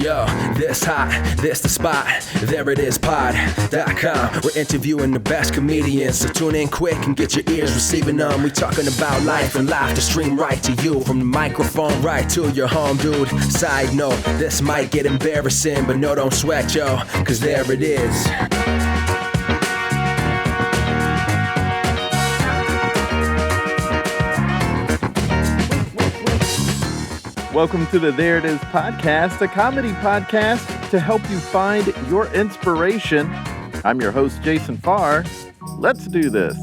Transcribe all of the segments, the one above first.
Yo, this hot, this the spot, there it is, pod.com. We're interviewing the best comedians, so tune in quick and get your ears receiving them. We talking about life and life to stream right to you, from the microphone right to your home, dude. Side note, this might get embarrassing, but no, don't sweat, yo, cause there it is. Welcome to the There It Is podcast, a comedy podcast to help you find your inspiration. I'm your host, Jason Farr. Let's do this.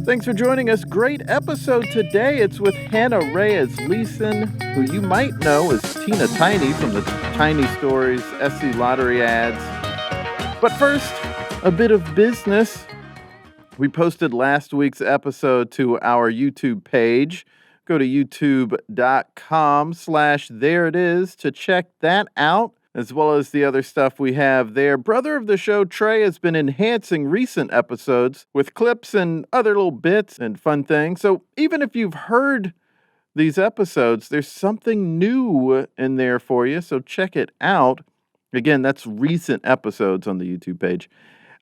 Thanks for joining us. Great episode today. It's with Rae Aslesen, who you might know as Tina Tiny from the Tiny Stories SC Lottery ads. But first, a bit of business. We posted last week's episode to our YouTube page. Go to youtube.com/thereitis to check that out, as well as the other stuff we have there. Brother of the show, Trey, has been enhancing recent episodes with clips and other little bits and fun things. So even if you've heard these episodes, there's something new in there for you, so check it out. Again, that's recent episodes on the YouTube page.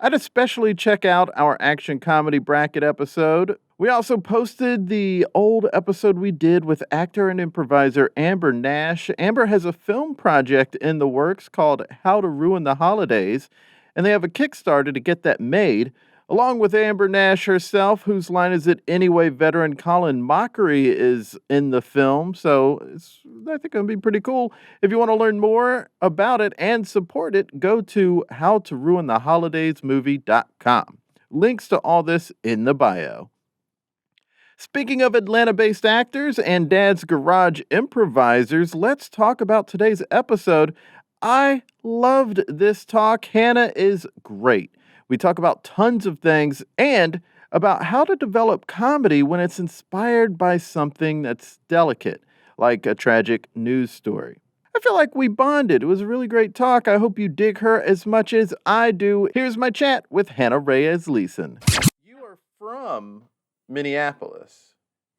I'd especially check out our action comedy bracket episode. We also posted the old episode we did with actor and improviser Amber Nash. Amber has a film project in the works called How to Ruin the Holidays, and they have a Kickstarter to get that made, along with Amber Nash herself, whose line is it anyway, veteran Colin Mockery is in the film, so it's, I think, going to be pretty cool. If you want to learn more about it and support it, go to howtoruintheholidaysmovie.com. Links to all this in the bio. Speaking of Atlanta-based actors and Dad's Garage improvisers, let's talk about today's episode. I loved this talk. Hannah is great. We talk about tons of things and about how to develop comedy when it's inspired by something that's delicate, like a tragic news story. I feel like we bonded. It was a really great talk. I hope you dig her as much as I do. Here's my chat with Rae Aslesen. You are from Minneapolis,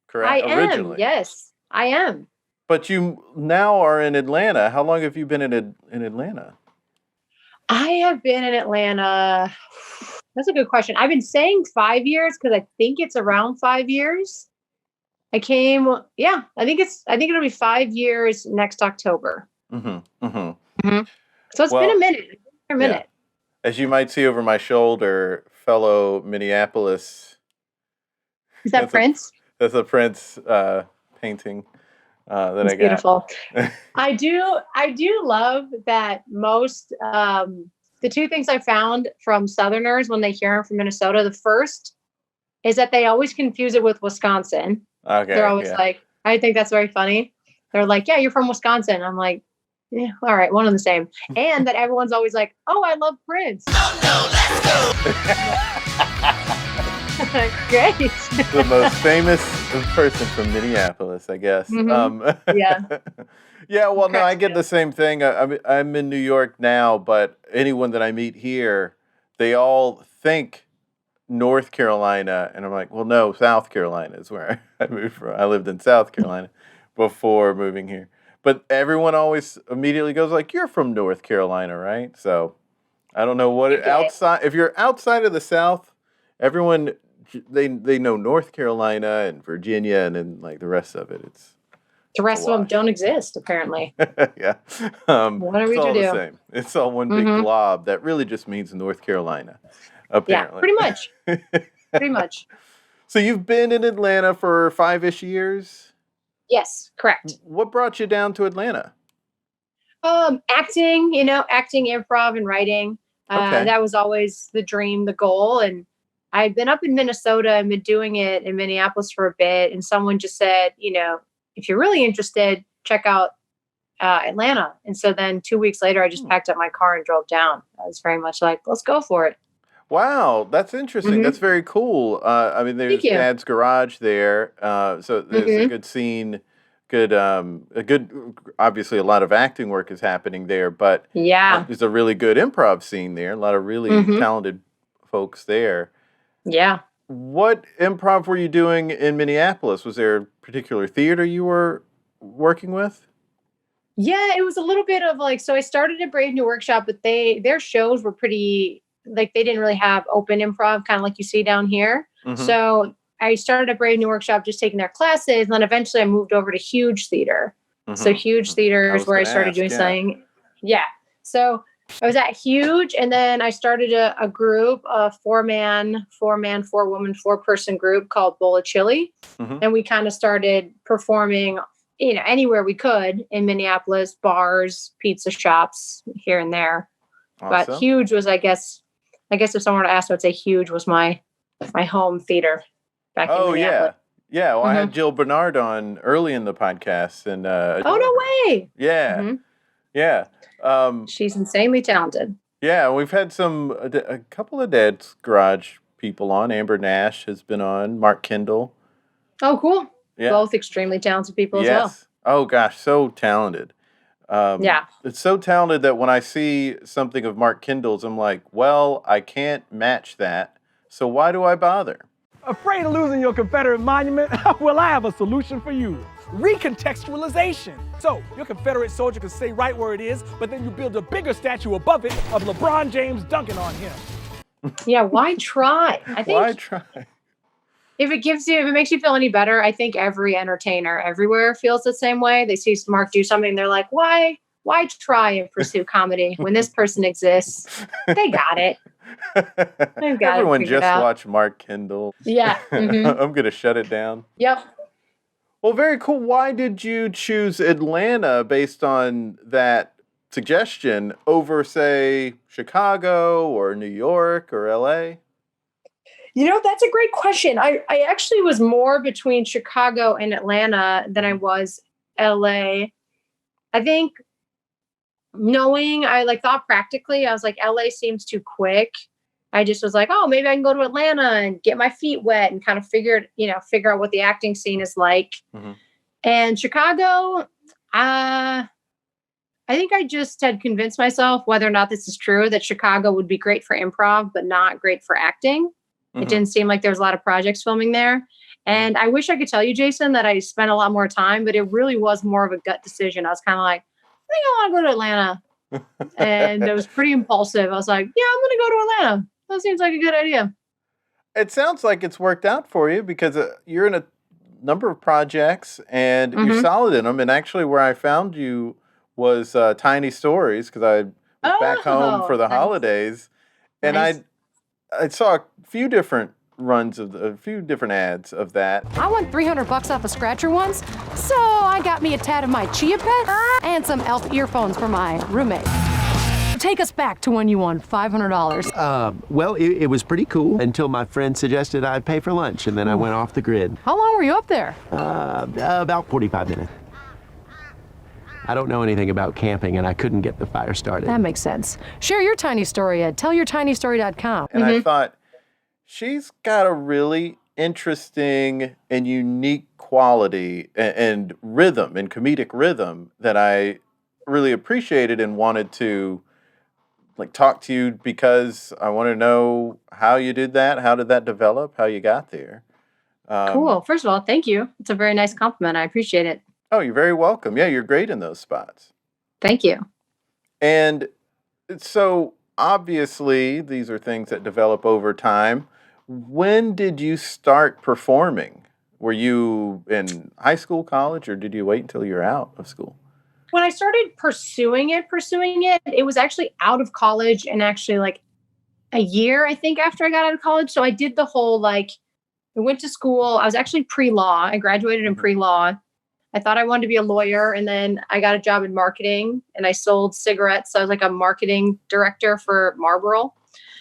correct? I am, originally. yes, I am. But you now are in Atlanta. How long have you been in Atlanta? I have been in Atlanta. That's a good question. I've been saying 5 years because I think it's around 5 years. I think it'll be 5 years next October. So it's been a minute. Yeah. As you might see over my shoulder, fellow Minneapolis. Is that Prince? That's a Prince painting that it's I got. Beautiful. I do love that most, the two things I found from Southerners when they hear I'm from Minnesota, the first is that they always confuse it with Wisconsin. Okay. They're always like, I think that's very funny. They're like, yeah, you're from Wisconsin. I'm like, yeah, all right, one and the same. And that everyone's always like, oh, I love Prince. Oh, no, let's go. Great. The most famous person from Minneapolis, I guess. Yeah. Yeah, well, no, I get the same thing. I'm in New York now, but anyone that I meet here, they all think North Carolina, and I'm like, well, no, South Carolina is where I moved from. I lived in South Carolina before moving here. But everyone always immediately goes like, you're from North Carolina, right? So I don't know what outside. If you're outside of the South, everyone they know North Carolina and Virginia, and then like the rest of it, the rest of them don't exist apparently. Yeah. What are we to do? The same. It's all one big glob that really just means North Carolina. Apparently. Yeah, pretty much. Pretty much. So you've been in Atlanta for 5-ish years? Yes, correct. What brought you down to Atlanta? Acting, improv and writing. That was always the dream, the goal. And I've been up in Minnesota and been doing it in Minneapolis for a bit. And someone just said, if you're really interested, check out Atlanta. And so then 2 weeks later, I just packed up my car and drove down. I was very much like, let's go for it. Wow, that's interesting. That's very cool. There's Dad's Garage there. So there's a good scene, obviously a lot of acting work is happening there, but there's a really good improv scene there. A lot of really talented folks there. Yeah. What improv were you doing in Minneapolis? Was there a particular theater you were working with? Yeah, it was a little bit of like, so I started at Brave New Workshop, but their shows were pretty, like, they didn't really have open improv, kind of like you see down here. So I started at Brave New Workshop, just taking their classes. And then eventually I moved over to Huge Theater. So Huge Theater is where I started doing something. Yeah. So I was at Huge, and then I started a group, a four-woman, four-person group called Bowl of Chili. And we kind of started performing, anywhere we could in Minneapolis, bars, pizza shops here and there. Awesome. But Huge was, I guess if someone were to ask, I would say Huge was my home theater back in Minneapolis. Yeah. Well, I had Jill Bernard on early in the podcast, and no way. Yeah. Yeah. She's insanely talented. Yeah, we've had a couple of Dad's Garage people on. Amber Nash has been on. Mark Kendall. Oh, cool. Yeah. Both extremely talented people as well. Oh, gosh, so talented. It's so talented that when I see something of Mark Kendall's, I'm like, well, I can't match that, so why do I bother? Afraid of losing your Confederate monument? Well, I have a solution for you. Recontextualization. So, your Confederate soldier can stay right where it is, but then you build a bigger statue above it of LeBron James dunking on him. Yeah, why try? I think why try? If it makes you feel any better, I think every entertainer everywhere feels the same way. They see Mark do something, they're like, why try and pursue comedy when this person exists? They got it. Everyone just watch Mark Kendall. Yeah. I'm going to shut it down. Yep. Well, very cool. Why did you choose Atlanta based on that suggestion over, say, Chicago or New York or LA? That's a great question. I actually was more between Chicago and Atlanta than I was LA. I think I thought practically, I was like, LA seems too quick. I just was like, oh, maybe I can go to Atlanta and get my feet wet and kind of figure out what the acting scene is like. And Chicago, I think I just had convinced myself, whether or not this is true, that Chicago would be great for improv, but not great for acting. It didn't seem like there was a lot of projects filming there. And I wish I could tell you, Jason, that I spent a lot more time, but it really was more of a gut decision. I was kind of like, I think I want to go to Atlanta. And it was pretty impulsive. I was like, yeah, I'm going to go to Atlanta. That seems like a good idea. It sounds like it's worked out for you because you're in a number of projects and you're solid in them. And actually where I found you was Tiny Stories, because I was back home for the holidays. And I saw a few different ads of that. I won $300 off of Scratcher once, so I got me a tat of my Chia Pet and some elf earphones for my roommate. Take us back to when you won $500. Well, it was pretty cool until my friend suggested I pay for lunch, and then I went off the grid. How long were you up there? About 45 minutes. I don't know anything about camping, and I couldn't get the fire started. That makes sense. Share your tiny story at tellyourtinystory.com. And I thought, she's got a really interesting and unique quality and rhythm and comedic rhythm that I really appreciated and wanted to talk to you because I want to know how you did that. How did that develop? How you got there? Cool. First of all, thank you. It's a very nice compliment. I appreciate it. Oh, you're very welcome. Yeah, you're great in those spots. Thank you. And so obviously these are things that develop over time. When did you start performing? Were you in high school, college, or did you wait until you're out of school? When I started pursuing it, it was actually out of college and actually a year, I think, after I got out of college. So I did the whole I went to school. I was actually pre-law. I graduated in pre-law. I thought I wanted to be a lawyer, and then I got a job in marketing and I sold cigarettes. So I was a marketing director for Marlboro.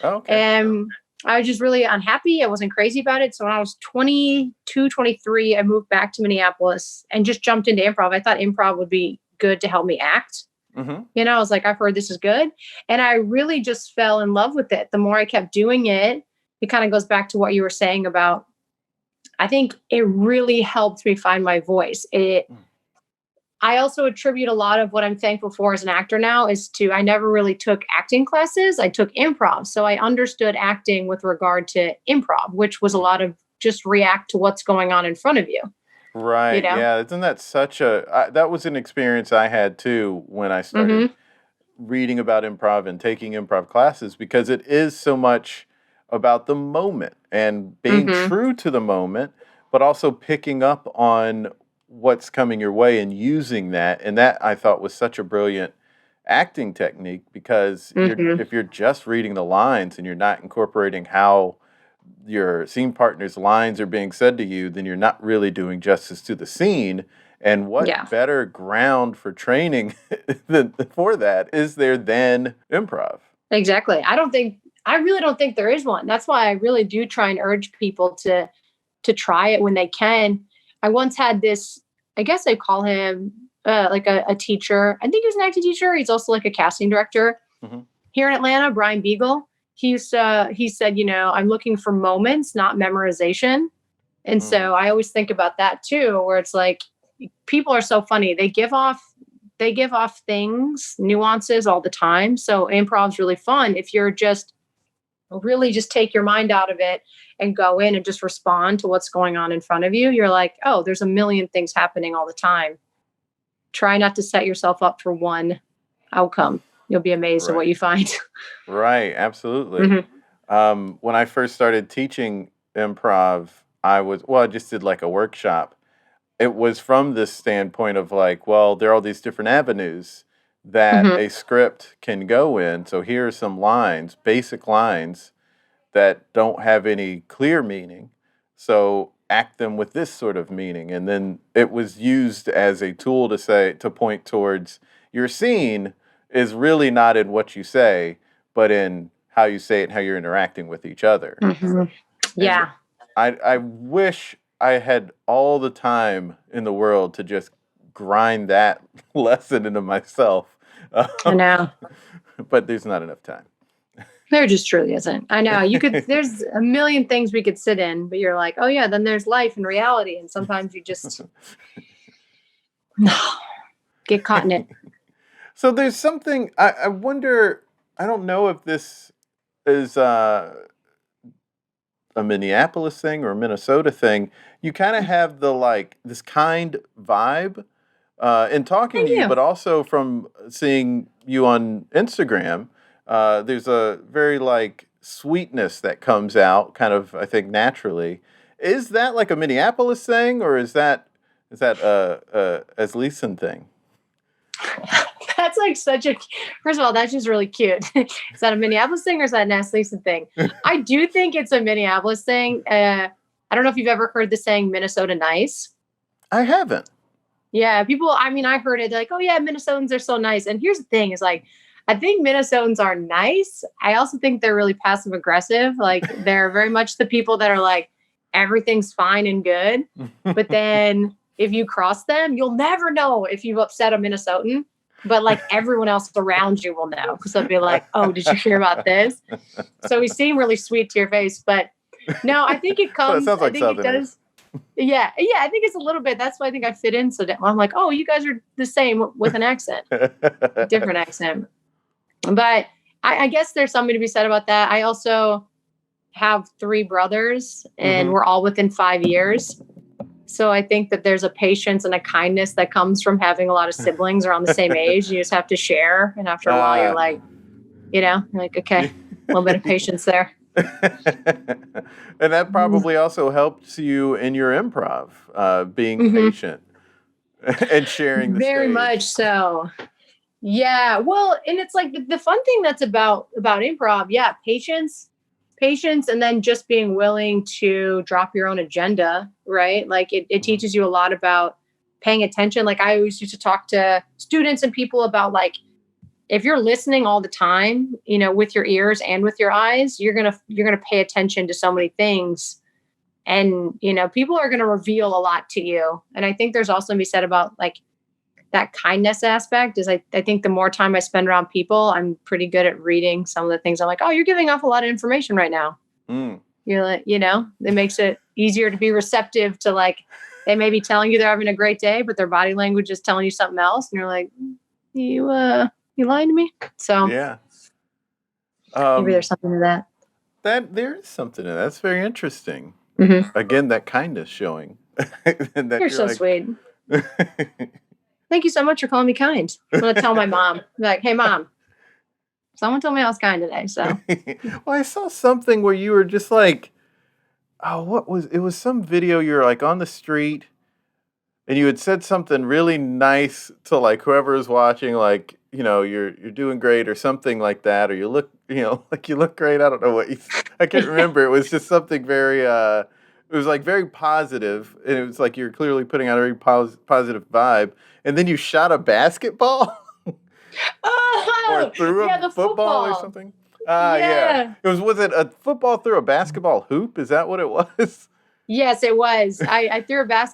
Okay. And I was just really unhappy. I wasn't crazy about it. So when I was 22, 23, I moved back to Minneapolis and just jumped into improv. I thought improv would be good to help me act. I was like, I've heard this is good. And I really just fell in love with it. The more I kept doing it, it kind of goes back to what you were saying about, I think it really helped me find my voice. I also attribute a lot of what I'm thankful for as an actor now is I never really took acting classes. I took improv. So I understood acting with regard to improv, which was a lot of just react to what's going on in front of you. Right. Yeah. Isn't that such that was an experience I had too when I started reading about improv and taking improv classes, because it is so much about the moment and being true to the moment, but also picking up on what's coming your way and using that. And that I thought was such a brilliant acting technique, because if you're just reading the lines and you're not incorporating how your scene partner's lines are being said to you, then you're not really doing justice to the scene. And what better ground for training for that is there than improv? Exactly. I really don't think there is one. That's why I really do try and urge people to try it when they can. I once had this, I guess I call him like a teacher. I think he was an acting teacher. He's also like a casting director here in Atlanta, Brian Beagle. He said, I'm looking for moments, not memorization. And so I always think about that too, where it's like, people are so funny. They give off things, nuances all the time. So improv's really fun if you're just really just take your mind out of it and go in and just respond to what's going on in front of you. You're like, oh, there's a million things happening all the time. Try not to set yourself up for one outcome. You'll be amazed at what you find. Right. Absolutely. When I first started teaching improv, I just did like a workshop. It was from this standpoint of like, well, there are all these different avenues that a script can go in. So here are some lines, basic lines that don't have any clear meaning. So act them with this sort of meaning. And then it was used as a tool to point towards your scene is really not in what you say, but in how you say it and how you're interacting with each other. Yeah. I wish I had all the time in the world to just grind that lesson into myself. I know. But there's not enough time. There just truly isn't. I know. There's a million things we could sit in, but you're like, oh yeah, then there's life and reality. And sometimes you just get caught in it. So there's something, I wonder, I don't know if this is a Minneapolis thing or a Minnesota thing. You kind of have this kind vibe in talking to you, but also from seeing you on Instagram. There's a very sweetness that comes out kind of, I think, naturally. Is that like a Minneapolis thing, or is that a Aslesen thing? That's like first of all, that's just really cute. Is that a Minneapolis thing or is that an Aslesen thing? I do think it's a Minneapolis thing. I don't know if you've ever heard the saying Minnesota nice. I haven't. Yeah, I heard it. They're like, oh yeah, Minnesotans are so nice. And here's the thing is I think Minnesotans are nice. I also think they're really passive aggressive. Like they're very much the people that are like, everything's fine and good. But then if you cross them, you'll never know if you've upset a Minnesotan. But like everyone else around you will know, because they'll be like, oh, did you hear about this? So we seem really sweet to your face. But no, I think it comes. Well, it sounds like I think Southerners. it does. Yeah, I think it's a little bit. That's why I think I fit in. So I'm like, oh, you guys are the same with an accent, different accent. But I guess there's something to be said about that. I also have 3 brothers, and we're all within 5 years. So I think that there's a patience and a kindness that comes from having a lot of siblings around the same age. You just have to share. And after a while, you're like, okay, a little bit of patience there. And that probably also helps you in your improv, being patient and sharing the Very stage. much so. Yeah. Well, and it's like the fun thing that's about improv. Yeah. Patience, and then just being willing to drop your own agenda, right? Like it teaches you a lot about paying attention. Like I always used to talk to students and people about like, if you're listening all the time, with your ears and with your eyes, you're going to pay attention to so many things. And, people are going to reveal a lot to you. And I think there's also to be said about like that kindness aspect is I think the more time I spend around people, I'm pretty good at reading some of the things. I'm like, oh, you're giving off a lot of information right now. You're like, it makes it easier to be receptive to like, they may be telling you they're having a great day, but their body language is telling you something else. And you're like, you lying to me? So yeah. Maybe there's something to that. There is something to that. That's very interesting. Mm-hmm. Again, that kindness showing. And that You're so like, sweet. Thank you so much for calling me kind. I'm going to tell my mom. Like, hey, Mom, someone told me I was kind today. So, well, I saw something where you were just like, oh, it was some video you're like on the street and you had said something really nice to like whoever is watching, like, you're doing great or something like that, or you look, like you look great. I don't know I can't remember. It was just something very, it was like very positive, and it was like you're clearly putting out a very positive vibe, and then you shot a basketball or threw yeah, a the football or football. something. Yeah. Was it a football through a basketball hoop? Is that what it was? Yes, it was. I threw a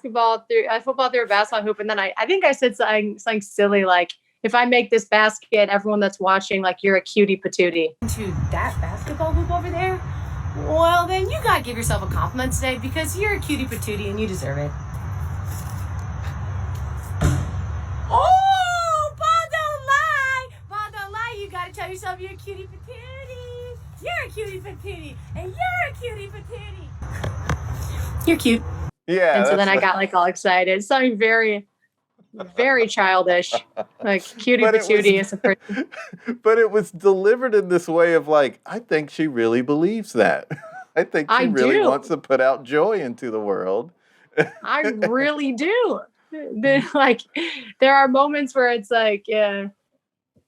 football through a basketball hoop, and then I think I said something silly like, if I make this basket, everyone that's watching, like, you're a cutie patootie. To that basketball hoop over there? Well, then you gotta give yourself a compliment today because you're a cutie patootie and you deserve it. Oh, Bob don't lie. You gotta tell yourself you're a cutie patootie. You're a cutie patootie, and you're a cutie patootie. You're cute. Yeah. And so then I got like all excited. Something very, very childish, like cutie patootie is a person. But it was delivered in this way of like, I think she really believes that. I think she really wants to put out joy into the world. I really do. Like, there are moments where it's like, and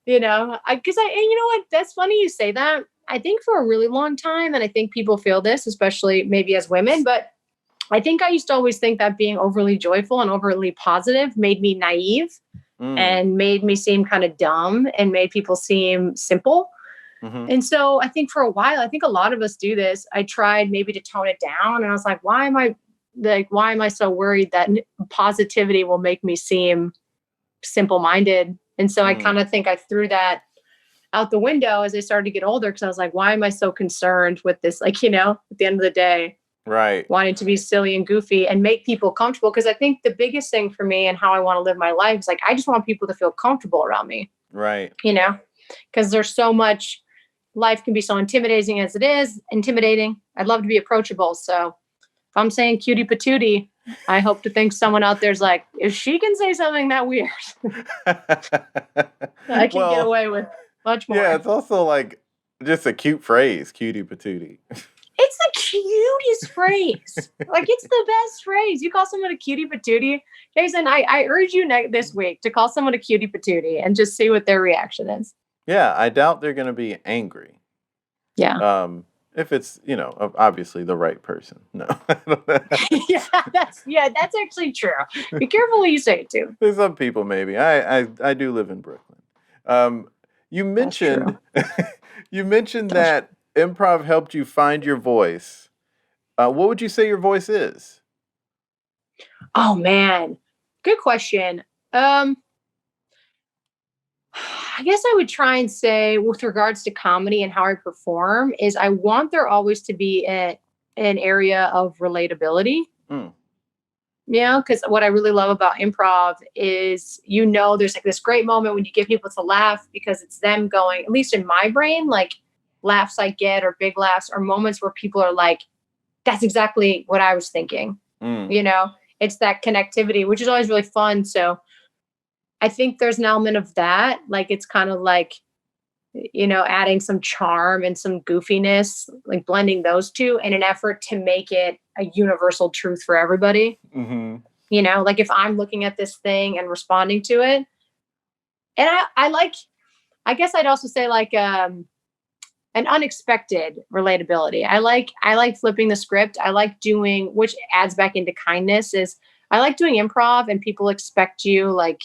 you know what? That's funny you say that. I think for a really long time, and I think people feel this, especially maybe as women, but I think I used to always think that being overly joyful and overly positive made me naive and made me seem kind of dumb and made people seem simple. Mm-hmm. And so I think for a while, I think a lot of us do this. I tried maybe to tone it down, and I was like, why am I so worried that positivity will make me seem simple-minded? And so I kind of think I threw that out the window as I started to get older, because I was like, why am I so concerned with this? Like, at the end of the day, right, wanting to be silly and goofy and make people comfortable. Because I think the biggest thing for me and how I want to live my life is like, I just want people to feel comfortable around me. Right. Because there's so much, life can be so intimidating as it is. I'd love to be approachable. So if I'm saying cutie patootie, I hope to think someone out there's like, if she can say something that weird, I can get away with much more. Yeah, it's also like just a cute phrase, cutie patootie. It's the cutest phrase. Like, it's the best phrase. You call someone a cutie patootie. Jason, I urge you this week to call someone a cutie patootie and just see what their reaction is. Yeah, I doubt they're going to be angry. Yeah. If it's, obviously the right person. No. yeah, that's actually true. Be careful what you say it to. There's some people maybe. I do live in Brooklyn. You mentioned that improv helped you find your voice. What would you say your voice is? Oh man, good question. I guess I would try and say, with regards to comedy and how I perform, is I want there always to be an area of relatability. Because what I really love about improv is, there's like this great moment when you get people to laugh because it's them going, at least in my brain, like laughs I get or big laughs are moments where people are like, that's exactly what I was thinking. It's that connectivity, which is always really fun. So I think there's an element of that. Like, it's kind of like, adding some charm and some goofiness, like blending those two in an effort to make it a universal truth for everybody. Mm-hmm. Like if I'm looking at this thing and responding to it, and I guess I'd also say like, an unexpected relatability. I like flipping the script. I like doing, which adds back into kindness, is I like doing improv and people expect you, like,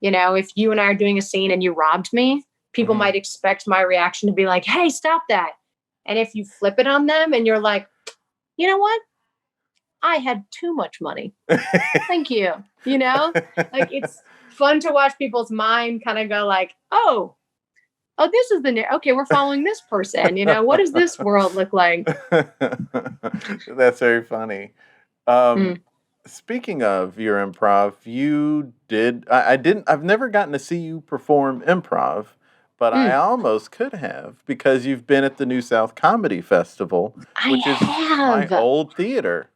if you and I are doing a scene and you robbed me, people might expect my reaction to be like, hey, stop that. And if you flip it on them and you're like, you know what? I had too much money. Thank you. Like, it's fun to watch people's mind kind of go like, oh, this is okay, we're following this person. What does this world look like? That's very funny. Speaking of your improv, I've never gotten to see you perform improv, but I almost could have, because you've been at the New South Comedy Festival, which is my old theater.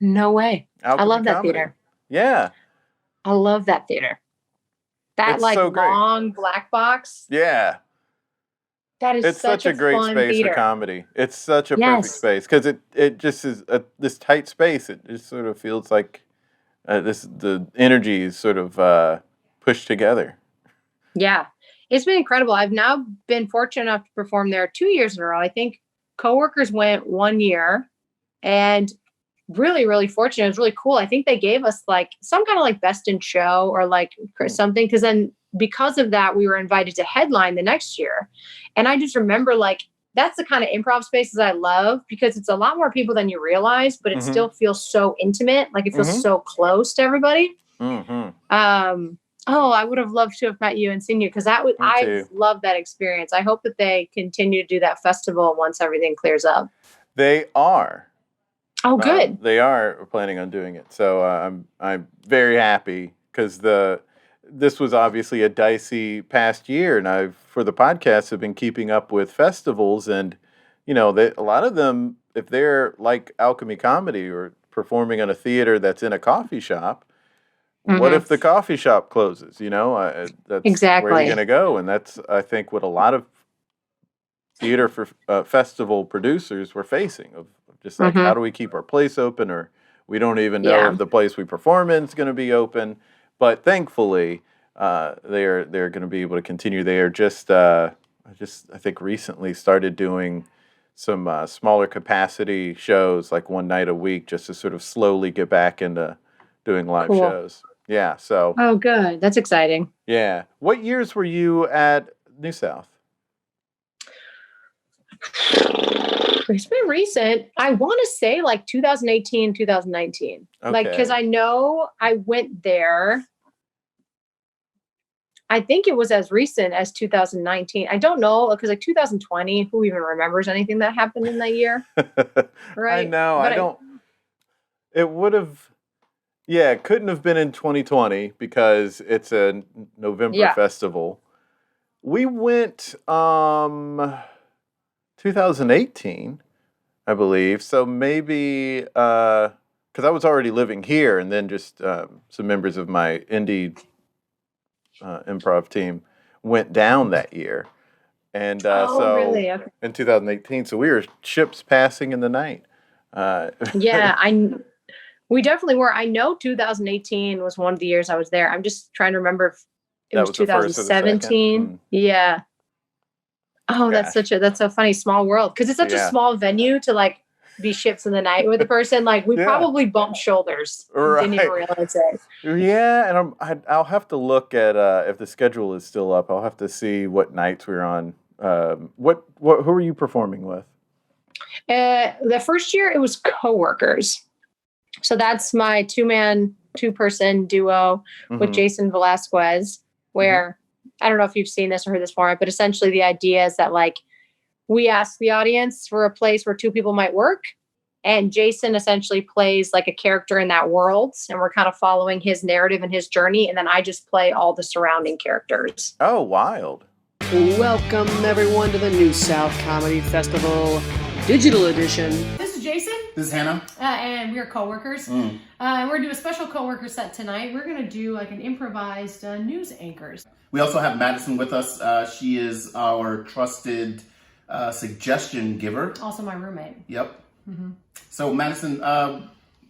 No way. I Alchemy love that Comedy. theater. Yeah. I love that theater. That It's like so great. long black box. Yeah. That is It's such a great fun space theater. for comedy. It's such a perfect Yes. space because it just is this tight space. It just sort of feels like the energy is sort of pushed together. Yeah. It's been incredible. I've now been fortunate enough to perform there 2 years in a row. I think coworkers went 1 year, and really, really fortunate. It was really cool. I think they gave us like some kind of like best in show or like something. Cause then because of that, we were invited to headline the next year. And I just remember like, that's the kind of improv spaces I love because it's a lot more people than you realize, but it still feels so intimate. Like it feels so close to everybody. Oh, I would have loved to have met you and seen you because I love that experience. I hope that they continue to do that festival once everything clears up. They are. Oh, good. They are planning on doing it. So I'm very happy because this was obviously a dicey past year, and I've for the podcast have been keeping up with festivals, and a lot of them, if they're like Alchemy Comedy or performing in a theater that's in a coffee shop. What if the coffee shop closes? That's exactly where you're going to go. And that's, I think, what a lot of theater for festival producers were facing of just like, how do we keep our place open? Or we don't even know if the place we perform in is going to be open. But thankfully, they're going to be able to continue. They are I think recently started doing some smaller capacity shows, like one night a week, just to sort of slowly get back into doing live shows. Yeah, so. Oh, good. That's exciting. Yeah. What years were you at New South? It's been recent. I want to say like 2018, 2019. Okay. Like, because I know I went there. I think it was as recent as 2019. I don't know, because like 2020, who even remembers anything that happened in that year? Right? I know. But I don't. It would have. Yeah, it couldn't have been in 2020 because it's a November festival. We went 2018, I believe. So maybe because I was already living here, and then just some members of my indie improv team went down that year, and really? Okay. In 2018, so we were ships passing in the night. We definitely were. I know 2018 was one of the years I was there. I'm just trying to remember if it was 2017. Yeah. Oh, gosh. That's so funny. Small world. Because it's such a small venue to like be ships in the night with a person. Like we probably bumped shoulders. Right. Didn't even realize it. Yeah. And I'll have to look at if the schedule is still up. I'll have to see what nights we're on. Who are you performing with? The first year it was coworkers. So that's my two-person duo with Jason Velasquez, where I don't know if you've seen this or heard this before, but essentially the idea is that like we ask the audience for a place where two people might work, and Jason essentially plays like a character in that world, and we're kind of following his narrative and his journey, and then I just play all the surrounding characters. Oh, wild. Welcome everyone to the New South Comedy Festival Digital Edition. This is Jason. This is Hannah. And we're coworkers. We're going to do a special coworker set tonight. We're going to do like an improvised news anchors. We also have Madison with us. She is our trusted suggestion giver. Also my roommate. Yep. So Madison, I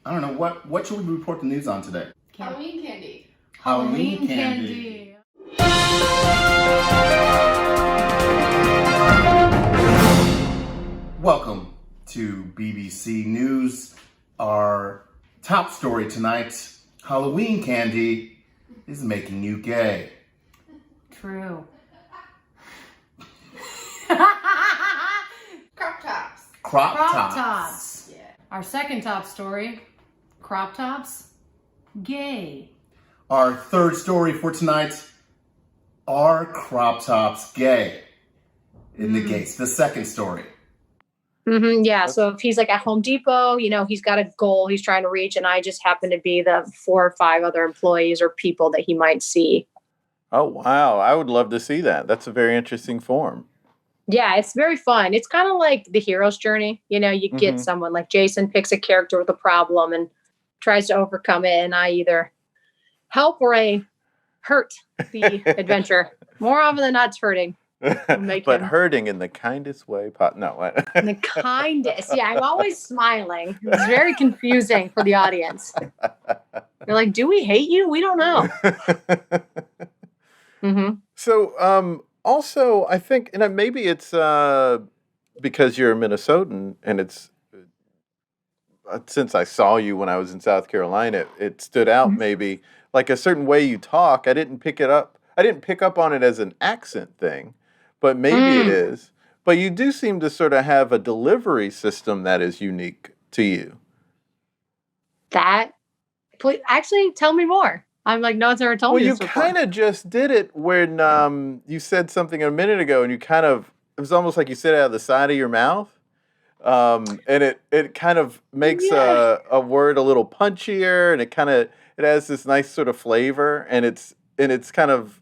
don't know, what should we report the news on today? Halloween candy. Halloween candy. Welcome to BBC News. Our top story tonight, Halloween candy is making you gay. True. Crop tops. Crop tops. Yeah. Our second top story, crop tops, gay. Our third story for tonight, are crop tops gay? It negates the second story. Yeah. So if he's like at Home Depot, he's got a goal he's trying to reach, and I just happen to be the 4 or 5 other employees or people that he might see. Oh, wow. I would love to see that. That's a very interesting form. Yeah, it's very fun. It's kind of like the hero's journey. You get someone like Jason picks a character with a problem, and tries to overcome it, and I either help or I hurt the adventure. More often than not, it's hurting. But hurting in the kindest way. No. In the kindest. Yeah, I'm always smiling. It's very confusing for the audience. They're like, do we hate you? We don't know. Mm-hmm. So, also, I think, and maybe it's because you're a Minnesotan, and it's since I saw you when I was in South Carolina, it stood out maybe like a certain way you talk. I didn't pick up on it as an accent thing, but maybe it is. But you do seem to sort of have a delivery system that is unique to you. Please, actually, tell me more. I'm like, no one's ever told me this before. Well, you kind of just did it when you said something a minute ago, and it was almost like you said it out of the side of your mouth. And it kind of makes a word a little punchier, and it has this nice sort of flavor, and it's kind of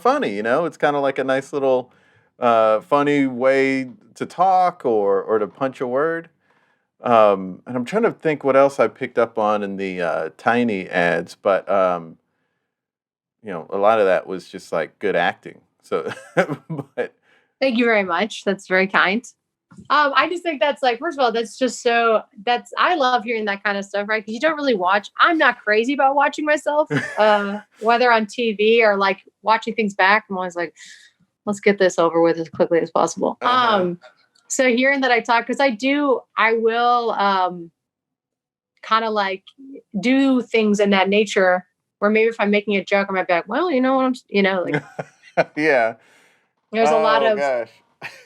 funny, It's kind of like a nice little funny way to talk or to punch a word. And I'm trying to think what else I picked up on in the Tiny ads, but a lot of that was just like good acting. So, but thank you very much. That's very kind. I just think that's like, first of all, I love hearing that kind of stuff, right? Because you don't really watch. I'm not crazy about watching myself, whether on TV or like watching things back. I'm always like, let's get this over with as quickly as possible. So hearing that I talk, because I will kind of like do things in that nature where maybe if I'm making a joke, I might be like, well, you know what like. Yeah. There's a lot of, gosh.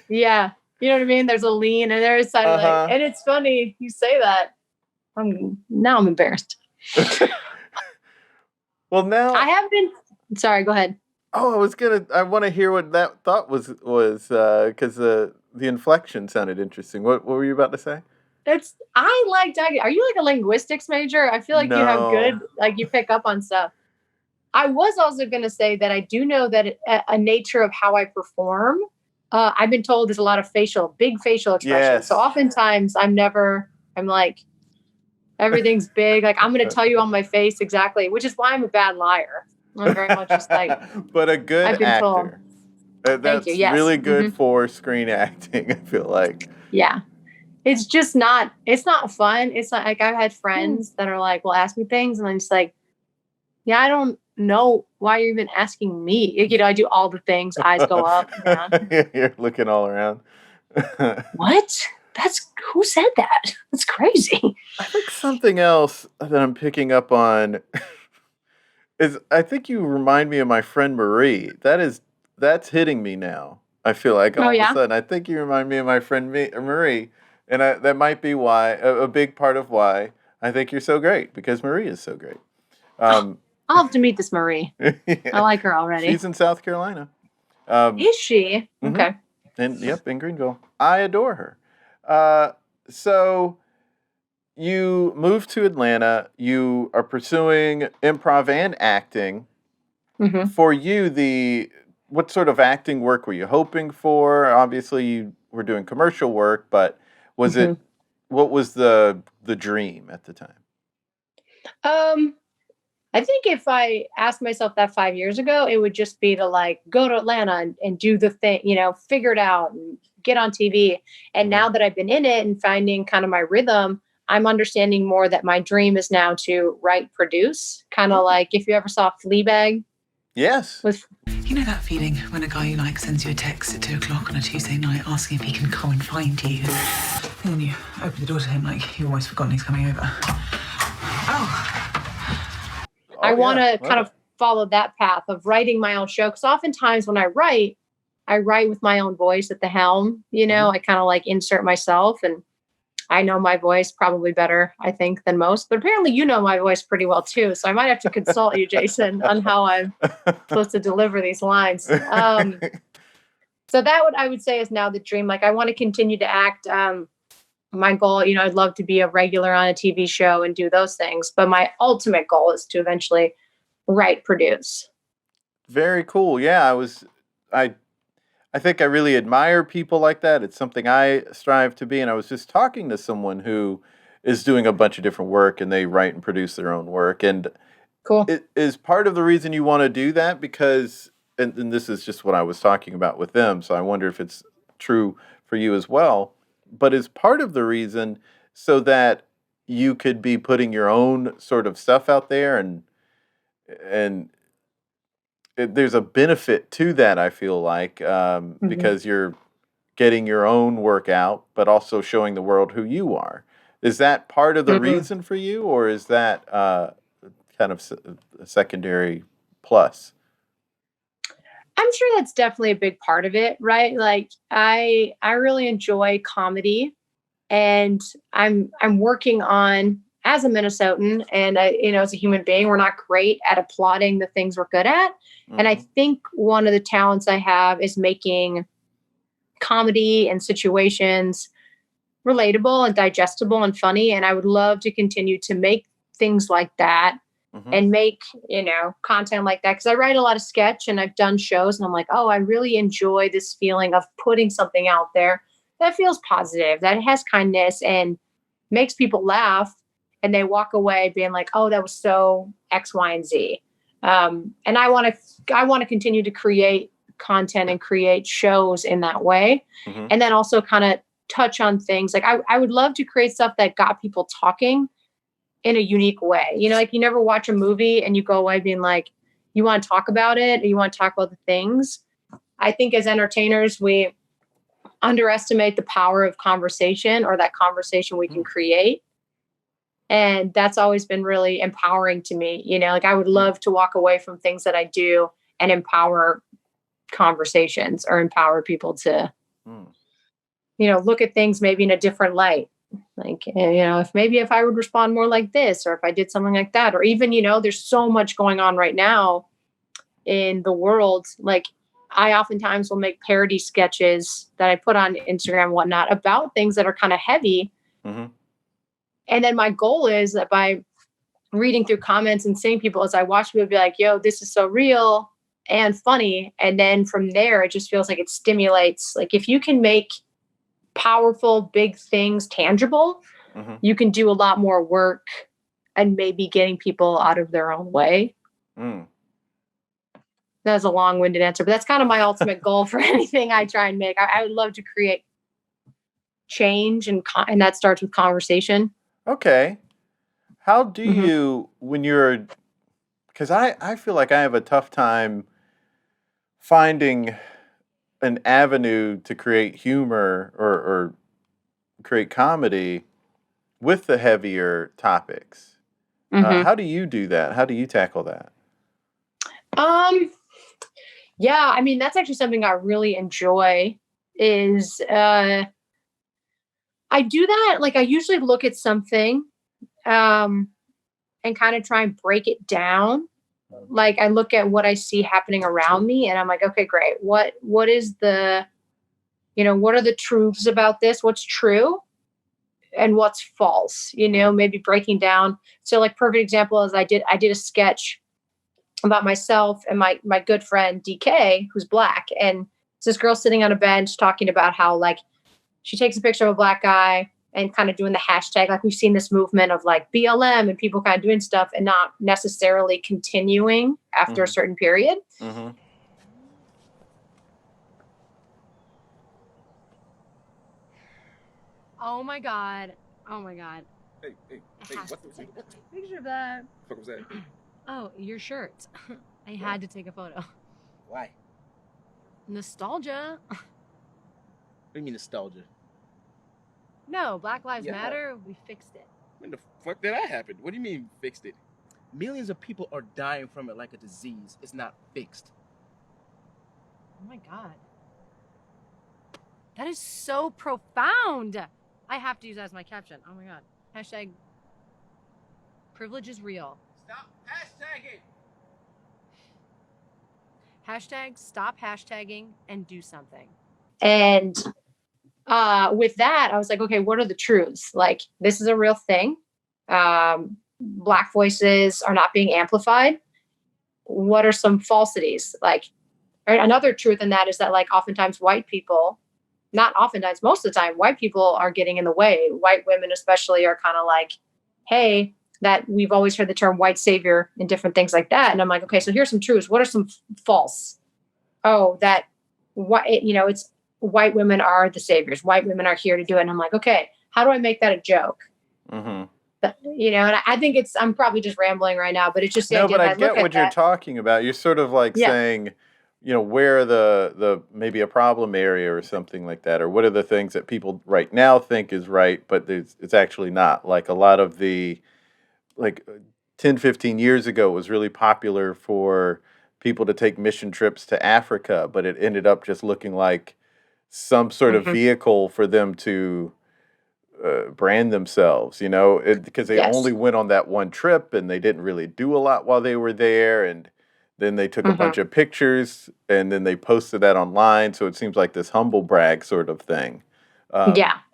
Yeah. You know what I mean? There's a lean and there's like, and it's funny you say that. Now I'm embarrassed. Well, now I have been. Sorry, go ahead. Oh, I want to hear what that thought was because the inflection sounded interesting. What were you about to say? I like talking. Are you like a linguistics major? I feel like you have good, like you pick up on stuff. I was also going to say that I do know that a nature of how I perform. I've been told there's a lot of big facial expressions. Yes. So oftentimes I'm like, everything's big. Like I'm going to tell you on my face exactly, which is why I'm a bad liar. I'm very much just like. But a good actor. That's Thank you. Yes. really good for screen acting, I feel like. Yeah. It's just not, it's not fun. It's not like I've had friends that are like, well, ask me things. And I'm just like, yeah, I don't know why you're even asking me. I do all the things, eyes go up. You're looking all around. What? Who said that? That's crazy. I think something else that I'm picking up on is I think you remind me of my friend Marie. That's hitting me now. I feel like all of a sudden. I think you remind me of my friend Marie. And that might be why, a big part of why I think you're so great, because Marie is so great. I'll have to meet this Marie. Yeah. I like her already. She's in South Carolina. Is she? Okay. And in Greenville. I adore her. So you moved to Atlanta. You are pursuing improv and acting. Mm-hmm. For you, what sort of acting work were you hoping for? Obviously, you were doing commercial work, but what was the dream at the time? I think if I asked myself that 5 years ago, it would just be to like go to Atlanta and do the thing, figure it out and get on TV. And now that I've been in it and finding kind of my rhythm, I'm understanding more that my dream is now to write, produce, kind of like if you ever saw Fleabag. Yes. You know that feeling when a guy you like sends you a text at 2:00 on a Tuesday night asking if he can come and find you? And then you open the door to him like you've almost forgotten he's coming over. I want to kind of follow that path of writing my own show. Because oftentimes when I write with my own voice at the helm. I kind of like insert myself, and I know my voice probably better, I think, than most. But apparently you know my voice pretty well too. So I might have to consult you, Jason, on how I'm supposed to deliver these lines. So that I would say is now the dream. Like I want to continue to act. My goal, I'd love to be a regular on a TV show and do those things. But my ultimate goal is to eventually write, produce. Very cool. Yeah, I think I really admire people like that. It's something I strive to be. And I was just talking to someone who is doing a bunch of different work, and they write and produce their own work. And Cool. it is part of the reason you want to do that because, and this is just what I was talking about with them, so I wonder if it's true for you as well, but is part of the reason so that you could be putting your own sort of stuff out there, and there's a benefit to that, I feel like, because you're getting your own work out, but also showing the world who you are. Is that part of the reason for you, or is that kind of a secondary plus? I'm sure that's definitely a big part of it, right? Like I really enjoy comedy, and I'm working on, as a Minnesotan and as a human being, we're not great at applauding the things we're good at. And I think one of the talents I have is making comedy and situations relatable and digestible and funny. And I would love to continue to make things like that and make, content like that. Cause I write a lot of sketch and I've done shows and I'm like, oh, I really enjoy this feeling of putting something out there that feels positive, that has kindness and makes people laugh. And they walk away being like, oh, that was so X, Y, and Z. And I want to continue to create content and create shows in that way. And then also kind of touch on things. Like I would love to create stuff that got people talking in a unique way. Like you never watch a movie and you go away being like, you want to talk about it or you want to talk about the things. I think as entertainers, we underestimate the power of conversation or that conversation we can create. And that's always been really empowering to me. Like I would love to walk away from things that I do and empower conversations or empower people to, look at things maybe in a different light. Like, if I would respond more like this, or if I did something like that, or even, there's so much going on right now in the world. Like I oftentimes will make parody sketches that I put on Instagram and whatnot about things that are kind of heavy. And then my goal is that by reading through comments and seeing people as I watch people be like, yo, this is so real and funny. And then from there, it just feels like it stimulates. Like if you can make powerful, big things tangible, you can do a lot more work and maybe getting people out of their own way. That was a long-winded answer, but that's kind of my ultimate goal for anything I try and make. I would love to create change, and that starts with conversation. Okay. How do you, when you're, because I feel like I have a tough time finding an avenue to create humor or create comedy with the heavier topics. How do you do that? How do you tackle that? Yeah, I mean, that's actually something I really enjoy is, I do that. Like I usually look at something, and kind of try and break it down. Like I look at what I see happening around me and I'm like, okay, great. What is the, what are the truths about this? What's true and what's false, maybe breaking down. So like perfect example is I did a sketch about myself and my good friend DK, who's Black. And it's this girl sitting on a bench talking about how like she takes a picture of a Black guy and kind of doing the hashtag. Like we've seen this movement of like BLM and people kind of doing stuff and not necessarily continuing after a certain period. Oh my God. Oh my God. Hey, what the Picture of that. fuck was that? Oh, your shirt. I had to take a photo. Why? Nostalgia. What do you mean nostalgia? No, Black Lives Yeah. Matter. We fixed it. When the fuck did that happen? What do you mean fixed it? Millions of people are dying from it like a disease. It's not fixed. Oh my God. That is so profound. I have to use that as my caption. Oh my God. Hashtag privilege is real. Stop hashtagging. Hashtag stop hashtagging and do something. And with that, I was like, okay, what are the truths? Like, this is a real thing. Black voices are not being amplified. What are some falsities? Like, another truth in that is that like oftentimes white people not oftentimes, most of the time, white people are getting in the way. White women especially are kind of like, hey, that we've always heard the term white savior and different things like that. And I'm like, okay, so here's some truths. What are some false? Oh, that it's white women are the saviors. White women are here to do it. And I'm like, okay, how do I make that a joke? Mm-hmm. But, and I think I'm probably just rambling right now, but it's just the no, idea but I that get what you're talking about. You're sort of like saying, where the maybe a problem area or something like that, or what are the things that people right now think is right, but it's actually not. Like a lot of the, like 10, 15 years ago, it was really popular for people to take mission trips to Africa, but it ended up just looking like some sort of vehicle for them to brand themselves, because they only went on that one trip and they didn't really do a lot while they were there. And then they took a bunch of pictures and then they posted that online. So it seems like this humble brag sort of thing.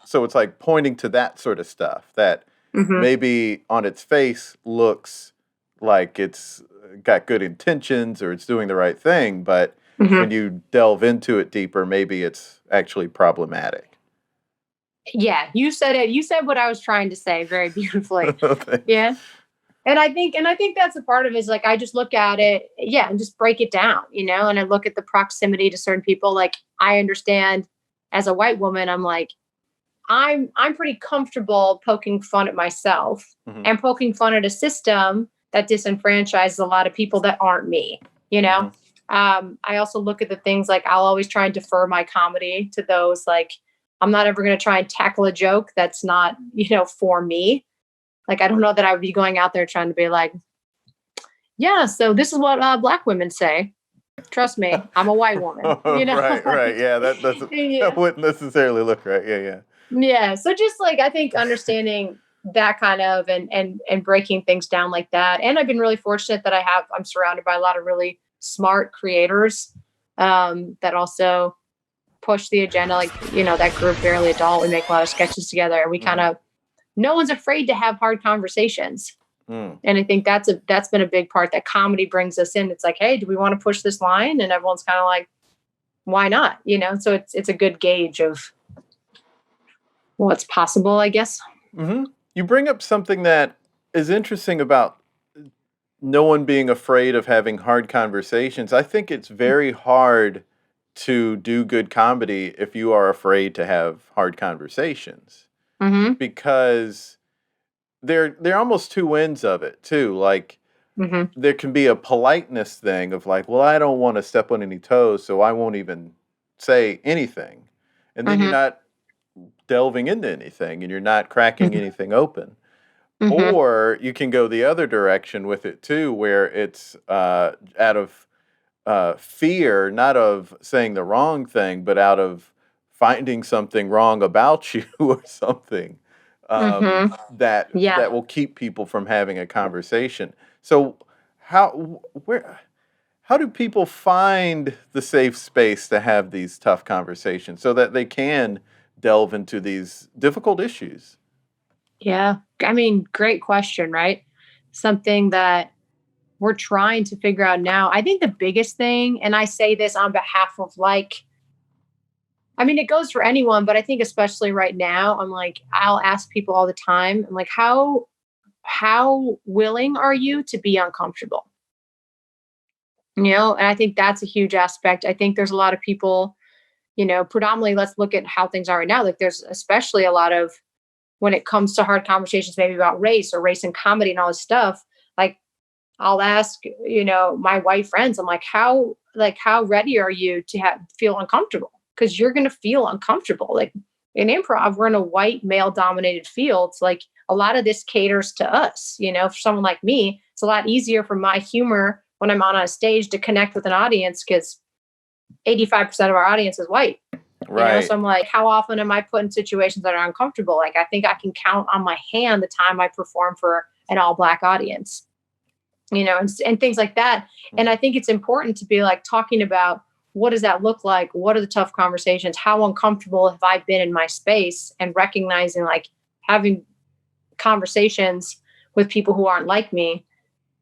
So it's like pointing to that sort of stuff that maybe on its face looks like it's got good intentions or it's doing the right thing. But when you delve into it deeper, maybe it's actually problematic. Yeah, you said it. You said what I was trying to say very beautifully. Yeah. And I think that's a part of it is like, I just look at it, and just break it down, and I look at the proximity to certain people. Like I understand as a white woman, I'm like, I'm pretty comfortable poking fun at myself and poking fun at a system that disenfranchises a lot of people that aren't me, I also look at the things like I'll always try and defer my comedy to those, like, I'm not ever going to try and tackle a joke that's not, for me. Like, I don't know that I would be going out there trying to be like, yeah, so this is what Black women say. Trust me, I'm a white woman. Right. Yeah, that wouldn't necessarily look right. Yeah. Yeah. So just like, I think understanding that kind of and breaking things down like that. And I've been really fortunate that I'm surrounded by a lot of really smart creators that also push the agenda. Like, that group Barely Adult, we make a lot of sketches together and we kind of, no one's afraid to have hard conversations. And I think that's been a big part that comedy brings us in. It's like, hey, do we want to push this line? And everyone's kind of like, why not? So it's a good gauge of what's possible, I guess. You bring up something that is interesting about no one being afraid of having hard conversations. I think it's very hard to do good comedy if you are afraid to have hard conversations. Because they're almost two ends of it too. Like there can be a politeness thing of like, well, I don't want to step on any toes, so I won't even say anything. And then you're not delving into anything and you're not cracking anything open. Or you can go the other direction with it too, where it's out of fear, not of saying the wrong thing, but out of finding something wrong about you or something that will keep people from having a conversation. So how do people find the safe space to have these tough conversations so that they can delve into these difficult issues? Yeah. I mean, great question, right? Something that we're trying to figure out now. I think the biggest thing, and I say this on behalf of it goes for anyone, but I think especially right now, I'm like, I'll ask people all the time. I'm like, how willing are you to be uncomfortable? And I think that's a huge aspect. I think there's a lot of people, predominantly, let's look at how things are right now. Like there's especially a lot of, when it comes to hard conversations, maybe about race or race and comedy and all this stuff, like I'll ask, my white friends, I'm like, how ready are you to feel uncomfortable? Because you're going to feel uncomfortable. Like in improv, we're in a white male dominated field. It's like a lot of this caters to us. For someone like me, it's a lot easier for my humor when I'm on a stage to connect with an audience because 85% of our audience is white. Right. So I'm like, how often am I put in situations that are uncomfortable? Like I think I can count on my hand the time I perform for an all Black audience, and things like that. And I think it's important to be like talking about, what does that look like? What are the tough conversations? How uncomfortable have I been in my space? And recognizing like having conversations with people who aren't like me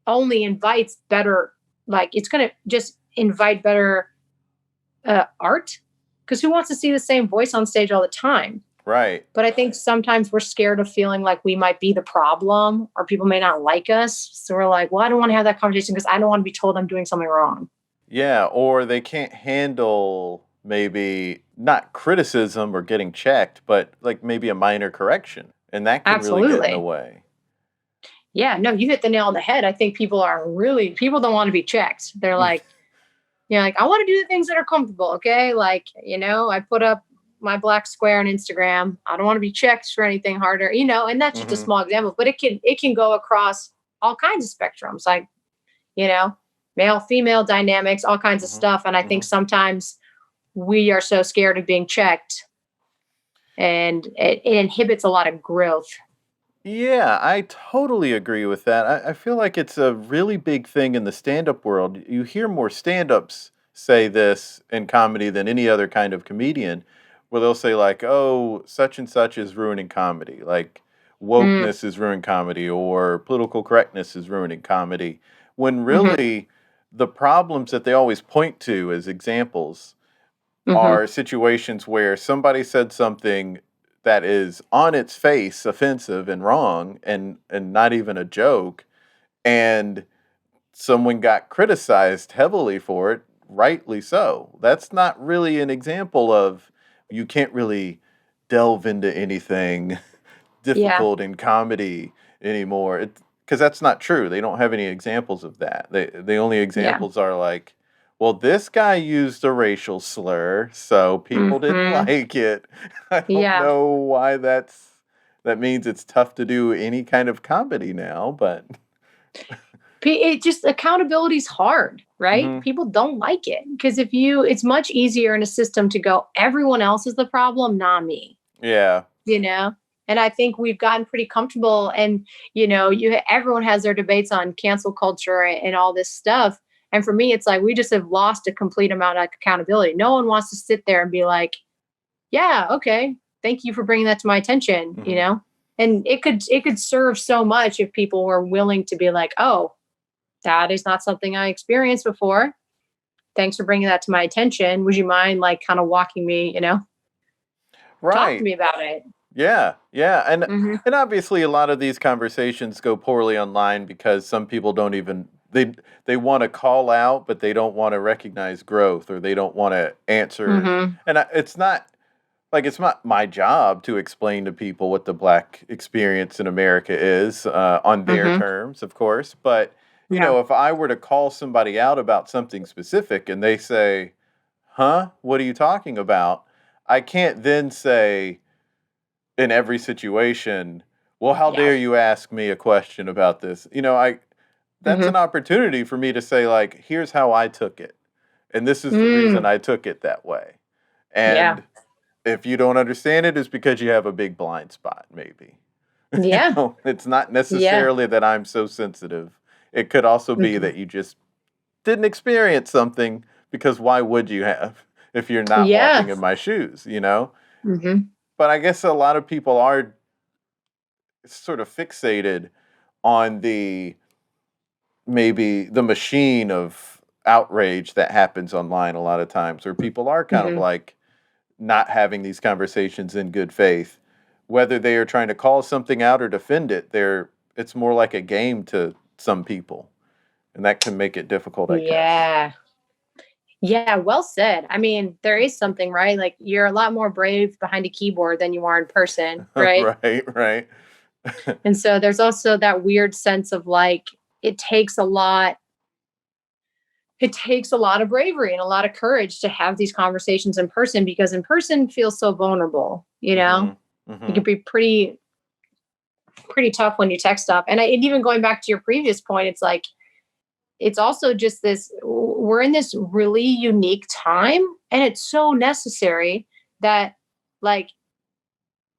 only invites better, like it's going to just invite better art because who wants to see the same voice on stage all the time? Right. But I think sometimes we're scared of feeling like we might be the problem or people may not like us. So we're like, well, I don't want to have that conversation because I don't want to be told I'm doing something wrong. Yeah, or they can't handle maybe not criticism or getting checked, but like maybe a minor correction. And that can really get in the way. Yeah, no, you hit the nail on the head. I think people don't want to be checked. They're like, like, I want to do the things that are comfortable. Okay. Like, I put up my black square on Instagram. I don't want to be checked for anything harder, and that's just a small example, but it can go across all kinds of spectrums, like, male, female dynamics, all kinds of stuff. And I think sometimes we are so scared of being checked and it inhibits a lot of growth. Yeah, I totally agree with that. I feel like it's a really big thing in the stand-up world. You hear more stand-ups say this in comedy than any other kind of comedian, where they'll say like, oh, such and such is ruining comedy. Like wokeness is ruining comedy or political correctness is ruining comedy. When really the problems that they always point to as examples are situations where somebody said something that is on its face offensive and wrong and not even a joke, and someone got criticized heavily for it, rightly so. That's not really an example of you can't really delve into anything difficult in comedy anymore. Because that's not true. They don't have any examples of that. The only examples are like, well, this guy used a racial slur, so people didn't like it. I don't know why that means it's tough to do any kind of comedy now, but it just accountability is hard, right? People don't like it because it's much easier in a system to go, everyone else is the problem, not me. Yeah. And I think we've gotten pretty comfortable, and everyone has their debates on cancel culture and all this stuff. And for me, it's like we just have lost a complete amount of accountability. No one wants to sit there and be like, yeah, okay, thank you for bringing that to my attention, And it could serve so much if people were willing to be like, oh, that is not something I experienced before. Thanks for bringing that to my attention. Would you mind like kind of walking me, talk to me about it? Yeah. And obviously a lot of these conversations go poorly online because some people don't even they want to call out, but they don't want to recognize growth, or they don't want to answer. And it's not my job to explain to people what the Black experience in America is on their terms, of course. But, if I were to call somebody out about something specific and they say, huh, what are you talking about? I can't then say in every situation, well, how dare you ask me a question about this? That's an opportunity for me to say, like, here's how I took it. And this is the reason I took it that way. And if you don't understand it, it's because you have a big blind spot, maybe. Yeah. It's not necessarily that I'm so sensitive. It could also be that you just didn't experience something, because why would you have if you're not walking in my shoes, But I guess a lot of people are sort of fixated on maybe the machine of outrage that happens online a lot of times, where people are kind of like not having these conversations in good faith, whether they are trying to call something out or defend it. It's more like a game to some people, and that can make it difficult, I guess. Yeah, well said. I mean, there is something, right? Like, you're a lot more brave behind a keyboard than you are in person, right? Right. And so there's also that weird sense of like, it takes a lot of bravery and a lot of courage to have these conversations in person, because in person feels so vulnerable, It can be pretty tough when you text stuff. And even going back to your previous point, it's like, it's also just we're in this really unique time, and it's so necessary that like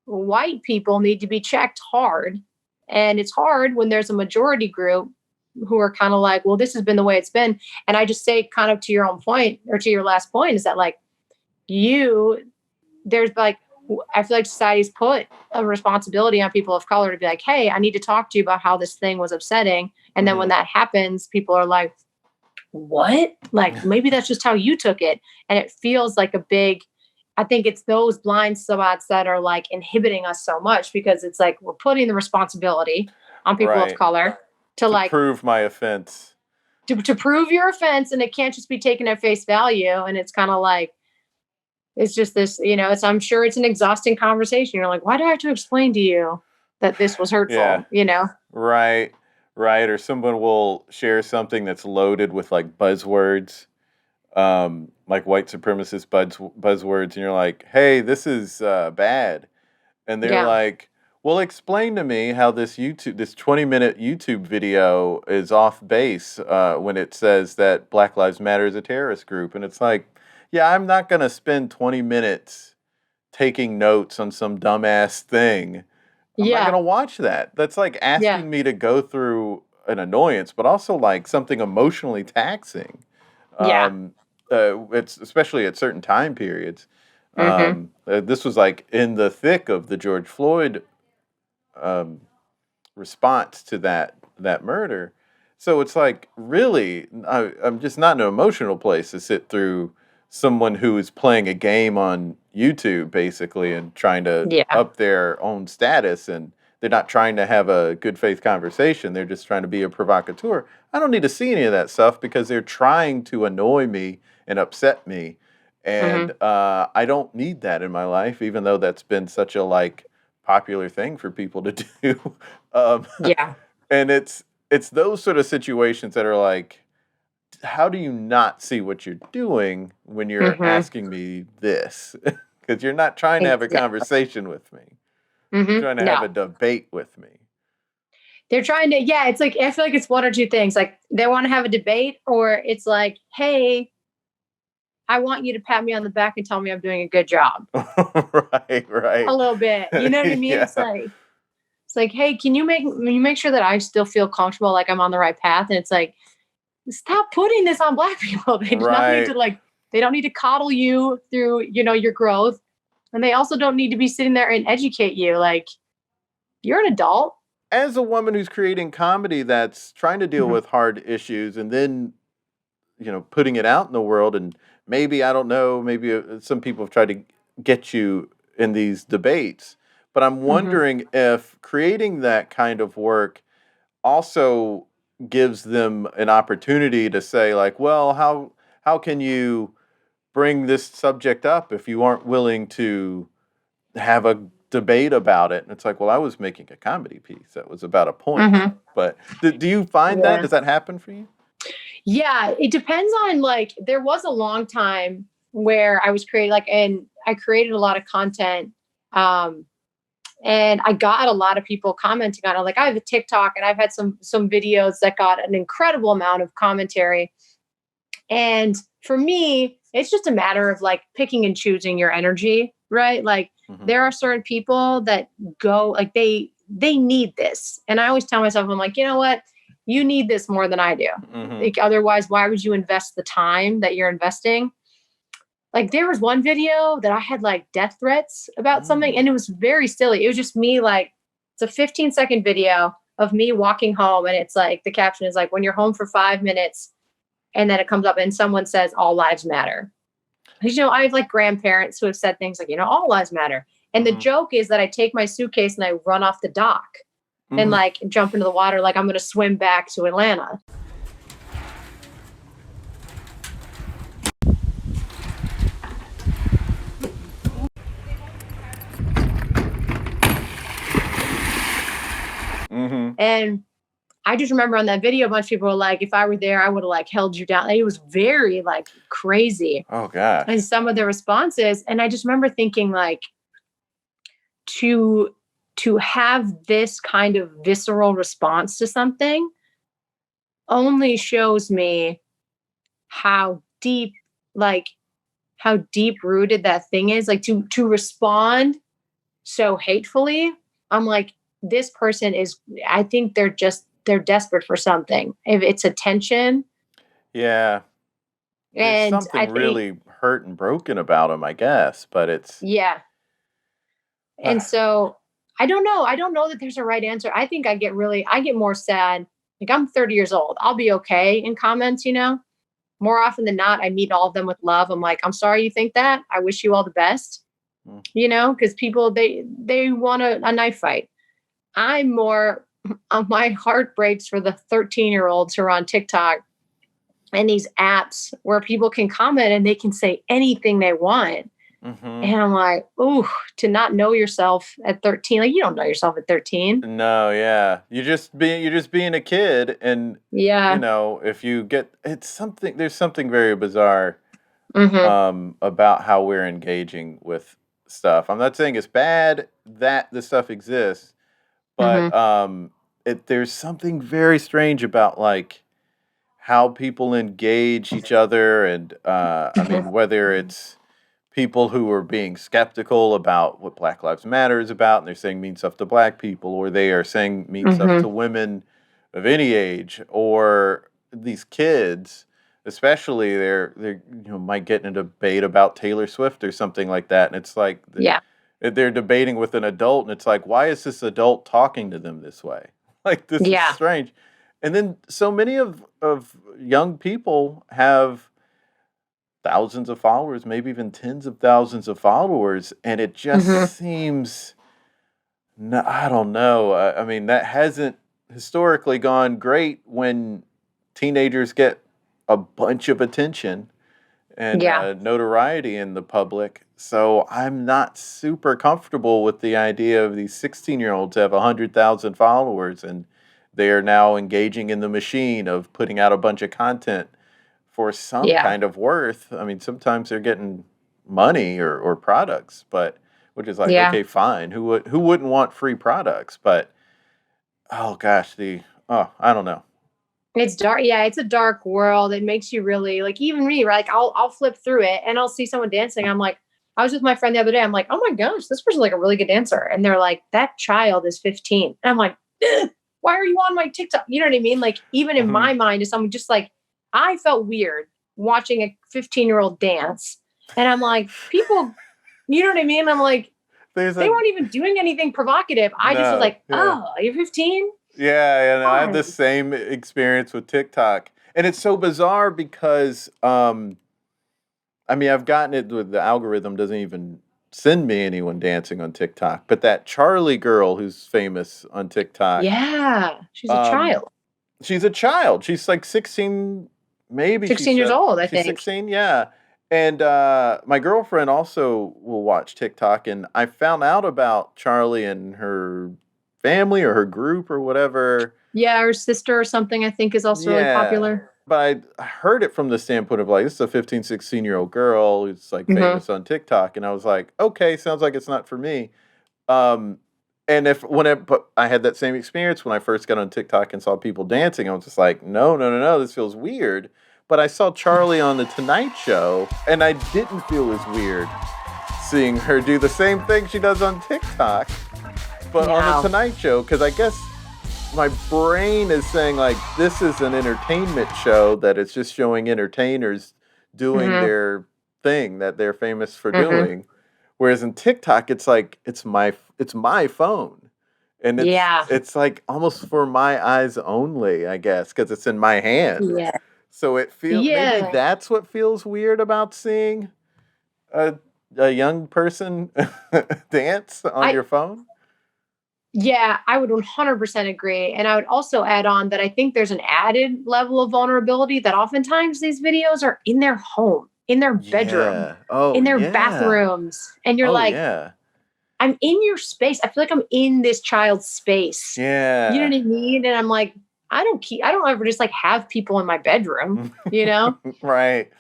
white people need to be checked hard. And it's hard when there's a majority group who are kind of like, well, this has been the way it's been. And I just say, kind of to your own point, or to your last point, is that like there's like, I feel like society's put a responsibility on people of color to be like, hey, I need to talk to you about how this thing was upsetting. And then when that happens, people are like, what? Like, maybe that's just how you took it. And it feels like a big I think it's those blind spots that are like inhibiting us so much, because it's like we're putting the responsibility on people of color to like prove my offense. To prove your offense, and it can't just be taken at face value. And it's kind of like, it's just this, I'm sure it's an exhausting conversation. You're like, why do I have to explain to you that this was hurtful? Right. Or someone will share something that's loaded with like buzzwords, like white supremacist buzzwords, and you're like, hey, this is bad. And they're like, well, explain to me how this 20-minute YouTube video is off base when it says that Black Lives Matter is a terrorist group. And it's like, yeah, I'm not going to spend 20 minutes taking notes on some dumbass thing. I'm not going to watch that. That's like asking me to go through an annoyance, but also like something emotionally taxing. It's especially at certain time periods. This was like in the thick of the George Floyd response to that murder. So it's like, really, I'm just not in an emotional place to sit through someone who is playing a game on YouTube, basically, and trying to up their own status, and they're not trying to have a good faith conversation. They're just trying to be a provocateur. I don't need to see any of that stuff because they're trying to annoy me and upset me. And I don't need that in my life, even though that's been such a like popular thing for people to do. And it's those sort of situations that are like, how do you not see what you're doing when you're asking me this? Because you're not trying to have a conversation with me. You're trying to have a debate with me. They're trying to, it's like, I feel like it's one or two things. Like they want to have a debate, or it's like, hey, I want you to pat me on the back and tell me I'm doing a good job. Right. A little bit. You know what I mean? It's like, hey, can you make sure that I still feel comfortable, like I'm on the right path? And it's like, stop putting this on Black people. They don't need to coddle you through, your growth. And they also don't need to be sitting there and educate you. Like, you're an adult. As a woman who's creating comedy that's trying to deal with hard issues and then, putting it out in the world, and maybe, I don't know, maybe some people have tried to get you in these debates, but I'm wondering if creating that kind of work also gives them an opportunity to say like, well, how can you bring this subject up if you aren't willing to have a debate about it? And it's like, well, I was making a comedy piece that was about a point. But do you find that? Does that happen for you? Yeah, it depends on, like, there was a long time where I was creating, like, and I created a lot of content. And I got a lot of people commenting on it. Like, I have a TikTok, and I've had some videos that got an incredible amount of commentary. And for me, it's just a matter of like picking and choosing your energy, right? Like there are certain people that go, like they need this. And I always tell myself, I'm like, you know what? You need this more than I do. Like, otherwise, why would you invest the time that you're investing? Like, there was one video that I had like death threats about something, and it was very silly. It was just me, like, it's a 15-second video of me walking home, and it's like, the caption is like, when you're home for 5 minutes, and then it comes up and someone says, all lives matter. Because, I have like grandparents who have said things like, all lives matter. And the joke is that I take my suitcase and I run off the dock and like jump into the water, like I'm going to swim back to Atlanta. And I just remember on that video, a bunch of people were like, if I were there, I would have like held you down. It was very like crazy. Oh God. And some of the responses. And I just remember thinking like, to have this kind of visceral response to something only shows me how deep rooted that thing is. Like to respond so hatefully, I'm like, this person is, I think they're desperate for something. If it's attention. Yeah. And there's something really hurt and broken about them, I guess, but it's. Yeah. And so I don't know that there's a right answer. I think I get more sad. Like, I'm 30 years old. I'll be okay in comments, more often than not, I meet all of them with love. I'm like, I'm sorry you think that. I wish you all the best. You know, because people, they want a knife fight. I'm more, my heart breaks for the 13-year-olds who are on TikTok and these apps where people can comment and they can say anything they want. And I'm like, ooh, to not know yourself at 13. Like, you don't know yourself at 13. No, yeah. You're just being a kid, and you know, if you get, there's something very bizarre about how we're engaging with stuff. I'm not saying it's bad that this stuff exists, but there's something very strange about like how people engage each other, and I mean, whether it's people who are being skeptical about what Black Lives Matter is about, and they're saying mean stuff to Black people, or they are saying mean stuff to women of any age, or these kids, especially, they're might get in a debate about Taylor Swift or something like that, and it's like they're debating with an adult, and it's like, why is this adult talking to them this way? Like, this is strange. And then so many of young people have thousands of followers, maybe even tens of thousands of followers, and it just seems, I don't know. I mean, that hasn't historically gone great when teenagers get a bunch of attention and notoriety in the public. So I'm not super comfortable with the idea of these 16-year-olds have 100,000 followers and they are now engaging in the machine of putting out a bunch of content for some kind of worth. I mean, sometimes they're getting money or products, but which is like, okay, fine. Who wouldn't want free products? But oh gosh, I don't know. It's dark. Yeah, it's a dark world. It makes you really, like, even me, right? Like, I'll flip through it and I'll see someone dancing. I'm like, I was with my friend the other day. I'm like, oh my gosh, this person's like a really good dancer. And they're like, that child is 15. And I'm like, why are you on my TikTok? You know what I mean? Like, even in my mind, as someone just like, I felt weird watching a 15-year-old dance. And I'm like, people, you know what I mean? I'm like, they weren't even doing anything provocative. I just was like, oh, you're 15? Yeah, I have the same experience with TikTok. And it's so bizarre because, I mean, I've gotten it with the algorithm doesn't even send me anyone dancing on TikTok. But that Charlie girl who's famous on TikTok. Yeah, she's a child. She's a child. She's like 16, maybe 16 years old, I think. 16, yeah. And my girlfriend also will watch TikTok, and I found out about Charlie and her family or her group or whatever. Yeah, her sister or something, I think, is also really popular. But I heard it from the standpoint of like, this is a 15, 16-year-old girl who's like famous on TikTok. And I was like, okay, sounds like it's not for me. But I had that same experience when I first got on TikTok and saw people dancing. I was just like, no, this feels weird. But I saw Charlie on The Tonight Show, and I didn't feel as weird seeing her do the same thing she does on TikTok, but on The Tonight Show, because I guess my brain is saying, like, this is an entertainment show, that it's just showing entertainers doing their thing that they're famous for doing. Whereas in TikTok, it's like, it's my phone. And it's like almost for my eyes only, I guess, because it's in my hand. Yeah. So it feels, maybe that's what feels weird about seeing a young person dance on your phone. Yeah, I would 100% agree. And I would also add on that I think there's an added level of vulnerability that oftentimes these videos are in their home, in their bedroom, in their bathrooms. And you're I'm in your space. I feel like I'm in this child's space. Yeah. You know what I mean? And I'm like, I don't ever just like have people in my bedroom, you know? Right.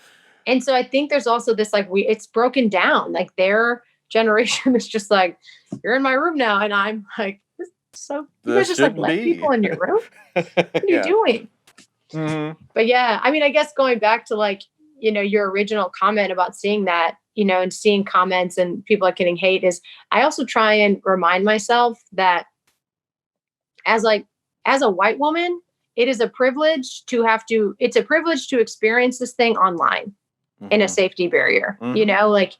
And so I think there's also this, like, it's broken down. Like, their generation is just like, you're in my room now. And I'm like, so you guys just like let people in your room? What are you doing? But yeah, I mean, I guess going back to like, you know, your original comment about seeing that, you know, and seeing comments and people are getting hate is I also try and remind myself that as a white woman, it is a privilege it's a privilege to experience this thing online in a safety barrier. You know, like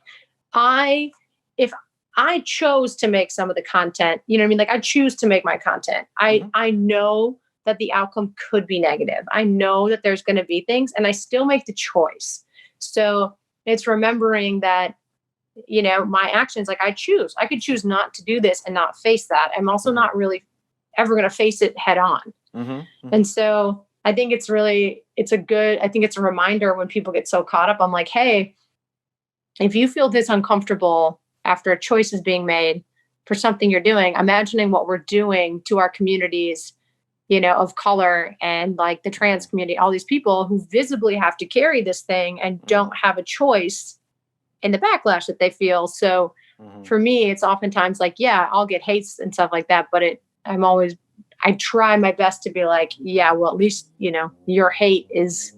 if I chose to make some of the content, you know what I mean? Like, I choose to make my content. I know that the outcome could be negative. I know that there's going to be things, and I still make the choice. So it's remembering that, you know, my actions, like I could choose not to do this and not face that. I'm also not really ever going to face it head on. And so I think it's a reminder when people get so caught up. I'm like, hey, if you feel this uncomfortable after a choice is being made for something you're doing, imagining what we're doing to our communities, you know, of color and like the trans community, all these people who visibly have to carry this thing and don't have a choice in the backlash that they feel. So for me, it's oftentimes like, yeah, I'll get hates and stuff like that. But I try my best to be like, yeah, well, at least, you know, your hate is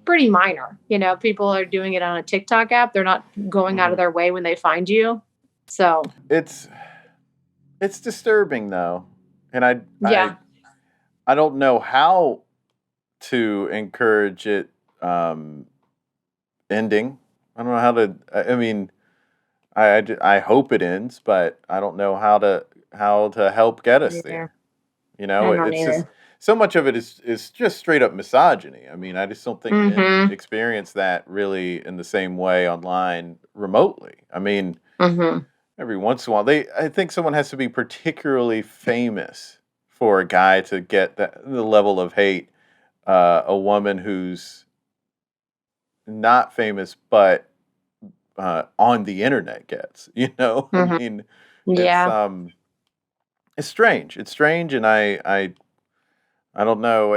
pretty minor. You know, people are doing it on a TikTok app. They're not going out of their way when they find you. So it's disturbing though. And I don't know how to encourage it ending. I don't know how to. I mean, I hope it ends, but I don't know how to help get us there. You know, it's just so much of it is just straight up misogyny. I mean, I just don't think men experience that really in the same way online remotely. I mean, every once in a while, I think someone has to be particularly famous for a guy to get the level of hate a woman who's not famous but on the internet gets. You know, I mean, it's strange. It's strange, and I don't know.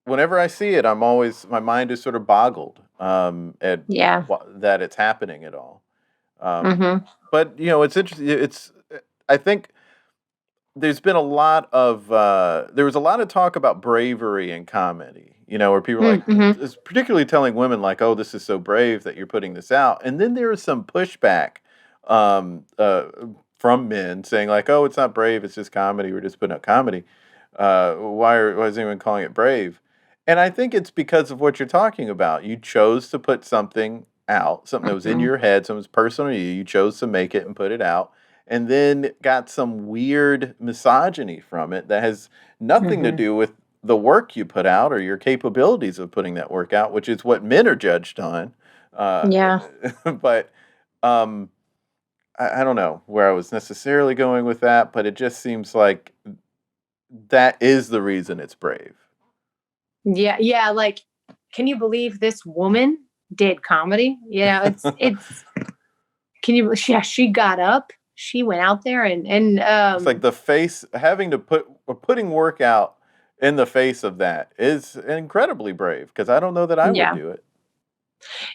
Whenever I see it, my mind is sort of boggled at that it's happening at all. But you know, it's interesting. I think there's been there was a lot of talk about bravery in comedy. You know, where people are like, particularly telling women like, "Oh, this is so brave that you're putting this out," and then there is some pushback from men saying like, "Oh, it's not brave; it's just comedy. We're just putting out comedy. Why is anyone calling it brave?" And I think it's because of what you're talking about. You chose to put something out, something that was in your head, something that was personal to you. You chose to make it and put it out, and then got some weird misogyny from it that has nothing to do with the work you put out or your capabilities of putting that work out, which is what men are judged on. But I don't know where I was necessarily going with that, but it just seems like that is the reason it's brave. Yeah. Like, can you believe this woman did comedy? You know, it's. Can you? Yeah, she got up. She went out there and it's like the face putting work out in the face of that is incredibly brave because I don't know that I would do it.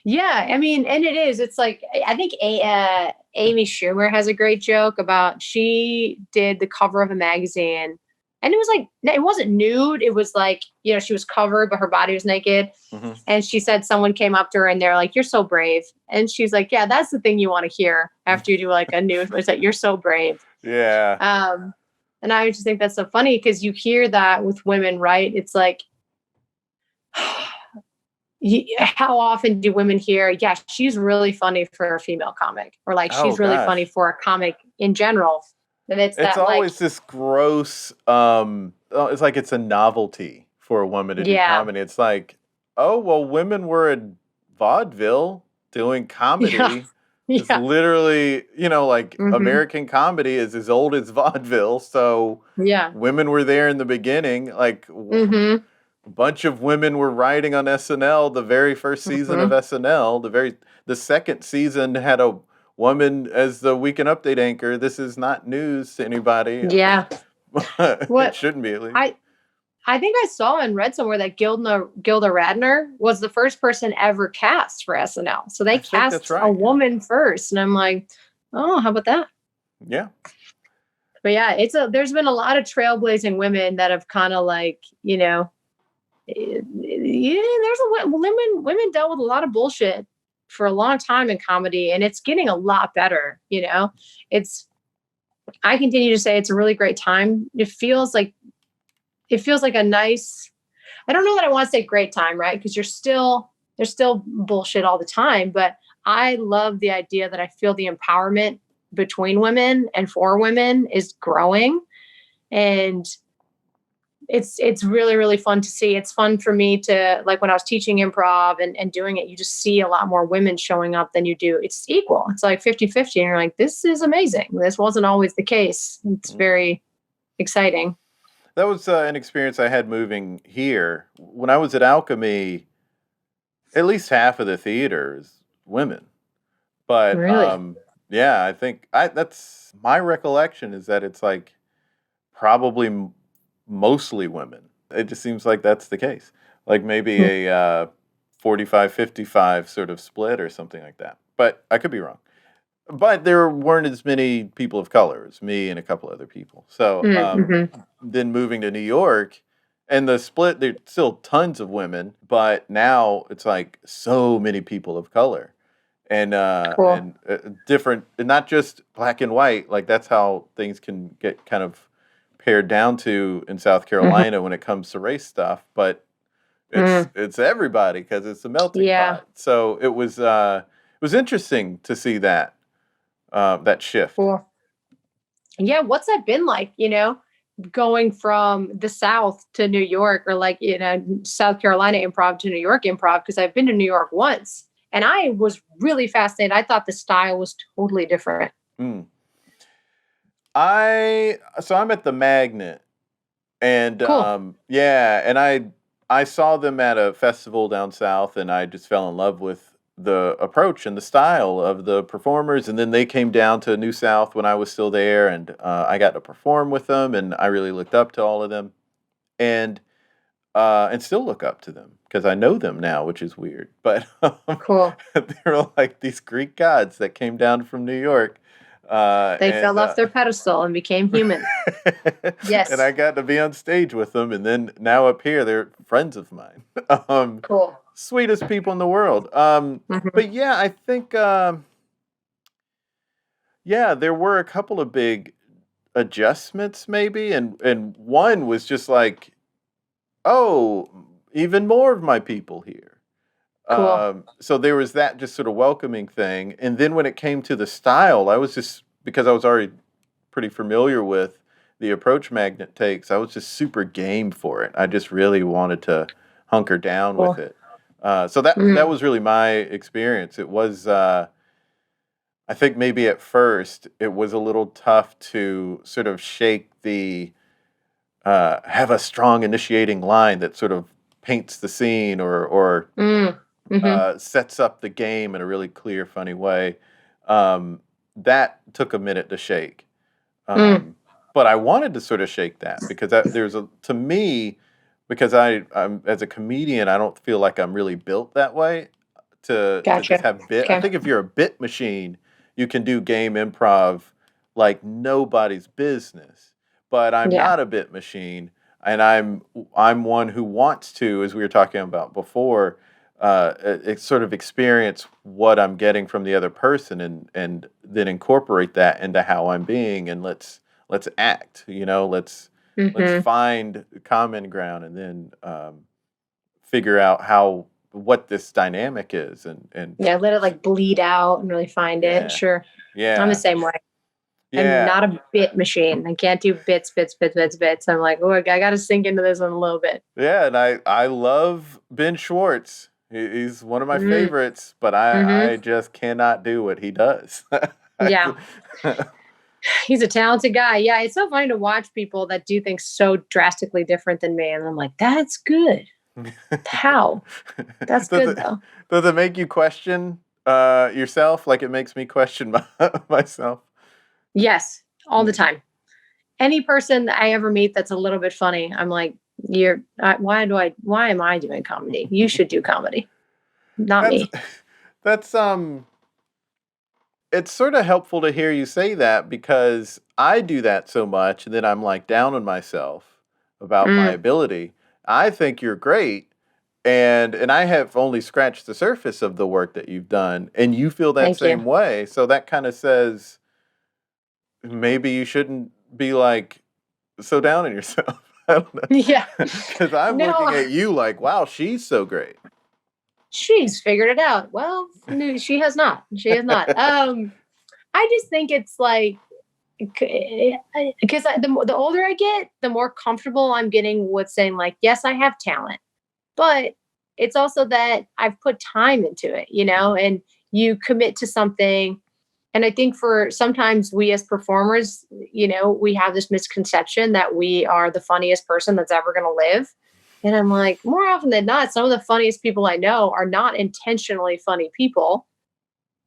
Yeah, I mean, and it is. It's like I think Amy Schumer has a great joke about she did the cover of a magazine, and it was like it wasn't nude. It was like, you know, she was covered, but her body was naked. And she said someone came up to her and they're like, "You're so brave," and she's like, "Yeah, that's the thing you want to hear after you do like a nude. It's like you're so brave." Yeah. And I just think that's so funny because you hear that with women, right? It's like. How often do women hear, yeah, she's really funny for a female comic, or like she's really funny for a comic in general? And it's always this gross, it's like it's a novelty for a woman to do comedy. It's like, oh, well, women were in vaudeville doing comedy. It's literally, you know, like American comedy is as old as vaudeville. So women were there in the beginning. Like, a bunch of women were writing on SNL the very first season of SNL. The second season had a woman as the Weekend Update anchor. This is not news to anybody. Yeah. It shouldn't be, at least. I think I saw and read somewhere that Gilda Radner was the first person ever cast for SNL. So they cast a woman first. And I'm like, oh, how about that? Yeah. But yeah, there's been a lot of trailblazing women that have kind of like, you know, women dealt with a lot of bullshit for a long time in comedy, and it's getting a lot better. You know, I continue to say it's a really great time. It feels like a nice, I don't know that I want to say great time, right? Because there's still bullshit all the time, but I love the idea that I feel the empowerment between women and for women is growing. And it's really, really fun to see. It's fun for me to, like, when I was teaching improv and doing it, you just see a lot more women showing up than you do. It's equal. It's like 50-50. And you're like, this is amazing. This wasn't always the case. It's very exciting. That was an experience I had moving here. When I was at Alchemy, at least half of the theater is women. But Really? yeah, I think that's my recollection is that it's like probably mostly women. It just seems like that's the case. Like maybe a 45-55 sort of split or something like that. But I could be wrong. But there weren't as many people of color as me and a couple other people. So then moving to New York, and the split, there's still tons of women, but now it's like so many people of color. And different, not just black and white. Like that's how things can get kind of pared down to in South Carolina when it comes to race stuff. But it's everybody because it's a melting pot. So it was interesting to see that that shift. Cool. Yeah, what's that been like? Going from the South to New York, or like South Carolina improv to New York improv, because I've been to New York once. And I was really fascinated. I thought the style was totally different. So I'm at the Magnet, and cool. And I saw them at a festival down south, and I just fell in love with the approach and the style of the performers. And then they came down to New South when I was still there, and I got to perform with them, and I really looked up to all of them, and still look up to them because I know them now, which is weird. But cool. They're like these Greek gods that came down from New York. They fell off their pedestal and became human. Yes. And I got to be on stage with them, and then now up here, they're friends of mine. Cool. Sweetest people in the world. But yeah, I think there were a couple of big adjustments maybe, and one was just like, oh, even more of my people here. Cool. So there was that just sort of welcoming thing. And then when it came to the style, I was just, because I was already pretty familiar with the approach Magnet takes, I was just super game for it. I just really wanted to hunker down with it. So that was really my experience. It was, I think maybe at first it was a little tough to sort of shake the, have a strong initiating line that sort of paints the scene or sets up the game in a really clear, funny way. That took a minute to shake. But I wanted to sort of shake that because to me, because I'm as a comedian, I don't feel like I'm really built that way to just have bit. Okay. I think if you're a bit machine, you can do game improv like nobody's business. But I'm not a bit machine, and I'm one who wants to, as we were talking about before, sort of experience what I'm getting from the other person, and then incorporate that into how I'm being, and let's act. Let's find common ground, and then figure out what this dynamic is, and let it like bleed out and really find it. Sure. Yeah. I'm the same way. Yeah. I'm not a bit machine. I can't do bits. I'm like, oh, I got to sink into this one a little bit. Yeah, and I love Ben Schwartz. He's one of my favorites, but I just cannot do what he does. Yeah. He's a talented guy. Yeah, it's so funny to watch people that do things so drastically different than me. And I'm like, that's good. How? That's good, though. Does it make you question yourself? Like it makes me question myself? Yes, all the time. Any person that I ever meet that's a little bit funny, I'm like, why am I doing comedy? You should do comedy, not me. That's it's sort of helpful to hear you say that, because I do that so much and then I'm like down on myself about my ability. I think you're great, and I have only scratched the surface of the work that you've done, and you feel that same way. So that kind of says maybe you shouldn't be like so down on yourself. I don't know. Yeah. Because I'm looking at you like, wow, she's so great. She's figured it out. Well, no, she has not. She has not. I just think it's like, because the older I get, the more comfortable I'm getting with saying like, yes, I have talent, but it's also that I've put time into it, and you commit to something. And I think for sometimes we as performers, we have this misconception that we are the funniest person that's ever going to live. And I'm like, more often than not, some of the funniest people I know are not intentionally funny people.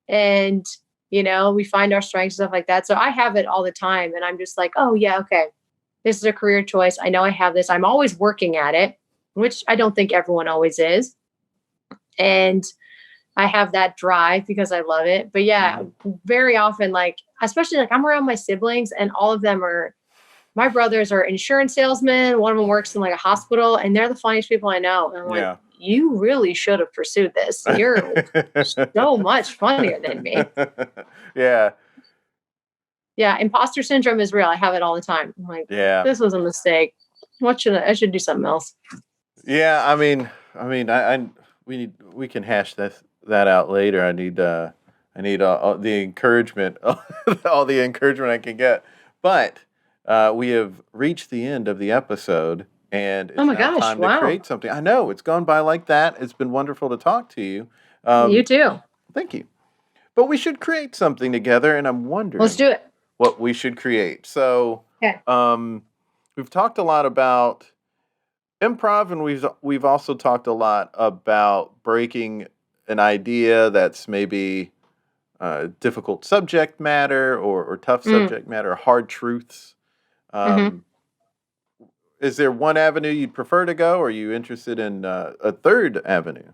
And we find our strengths and stuff like that. So I have it all the time. And I'm just like, oh, yeah, okay. This is a career choice. I know I have this. I'm always working at it, which I don't think everyone always is. And I have that drive because I love it. But yeah, very often, like, especially like I'm around my siblings and all of them my brothers are insurance salesmen. One of them works in like a hospital and they're the funniest people I know. And I'm like, you really should have pursued this. You're so much funnier than me. Yeah. Yeah. Imposter syndrome is real. I have it all the time. I'm like, this was a mistake. I should do something else. Yeah. I mean, we can hash that out later. I need all the encouragement, all the encouragement I can get. But we have reached the end of the episode. And it's time to create something. I know, it's gone by like that. It's been wonderful to talk to you. You too. Thank you. But we should create something together, and I'm wondering let's do it. What we should create. So we've talked a lot about improv, and we've also talked a lot about breaking an idea that's maybe difficult subject matter or tough subject matter, hard truths. Is there one avenue you'd prefer to go, or are you interested in a third avenue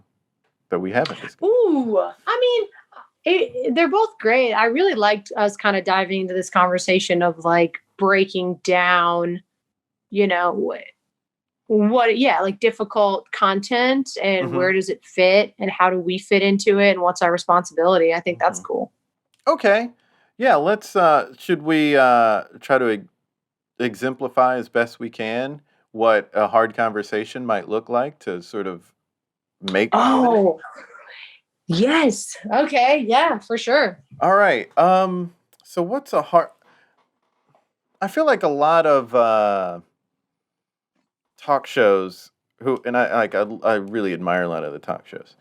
that we haven't discussed? Ooh, I mean, they're both great. I really liked us kind of diving into this conversation of like breaking down, like difficult content and where does it fit and how do we fit into it and what's our responsibility? I think that's cool. Okay. Yeah. Let's, should we try to exemplify as best we can what a hard conversation might look like to sort of make yes. Okay. Yeah, for sure. All right. So what's a hard... I feel like a lot of talk shows I really admire a lot of the talk shows.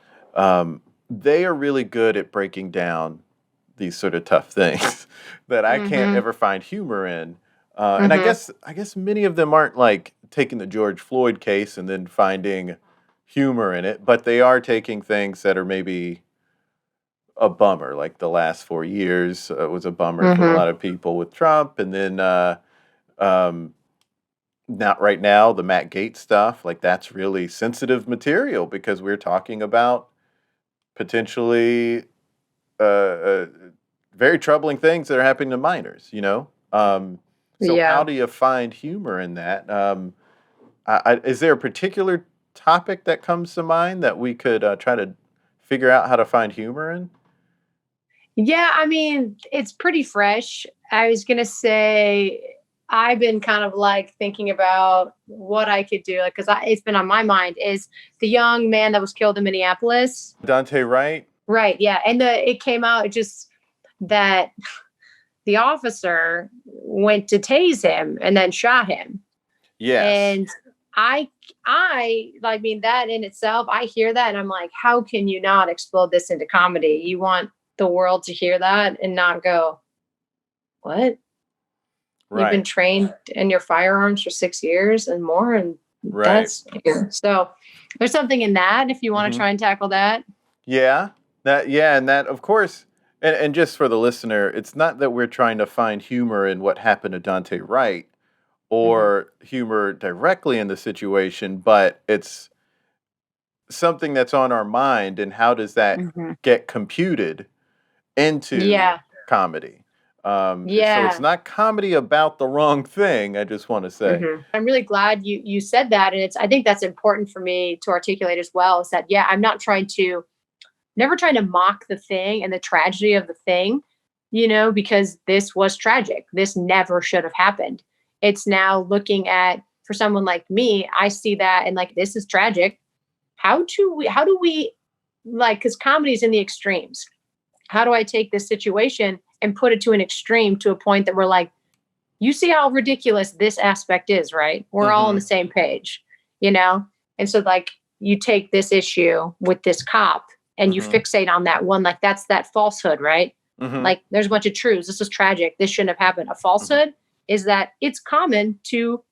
They are really good at breaking down these sort of tough things that I can't ever find humor in. And I guess many of them aren't like taking the George Floyd case and then finding humor in it, but they are taking things that are maybe a bummer. Like the last 4 years was a bummer for a lot of people with Trump, and then not right now the Matt Gaetz stuff. Like that's really sensitive material because we're talking about potentially very troubling things that are happening to minors. How do you find humor in that? Is there a particular topic that comes to mind that we could try to figure out how to find humor in? Yeah, I mean, it's pretty fresh. I was going to say, I've been kind of like thinking about what I could do, because it's been on my mind, is the young man that was killed in Minneapolis. Dante Wright? Right, yeah. And it came out just that the officer went to tase him and then shot him. Yes. And I mean, that in itself, I hear that and I'm like, how can you not explode this into comedy? You want the world to hear that and not go, what? Right. You've been trained in your firearms for 6 years and more. And that's, so there's something in that if you want to try and tackle that. Yeah. And that, of course, and just for the listener, it's not that we're trying to find humor in what happened to Dante Wright or humor directly in the situation, but it's something that's on our mind, and how does that get computed into comedy? So it's not comedy about the wrong thing, I just want to say. I'm really glad you said that, and I think that's important for me to articulate as well, is that, I'm not never trying to mock the thing and the tragedy of the thing, because this was tragic. This never should have happened. It's now looking at, for someone like me, I see that and like, this is tragic. How do we like, because comedy is in the extremes. How do I take this situation and put it to an extreme, to a point that we're like, you see how ridiculous this aspect is, right? We're all on the same page, you know? And so like you take this issue with this cop and you fixate on that one, like that's that falsehood, right? Like there's a bunch of truths. This is tragic. This shouldn't have happened. A falsehood is that it's common to,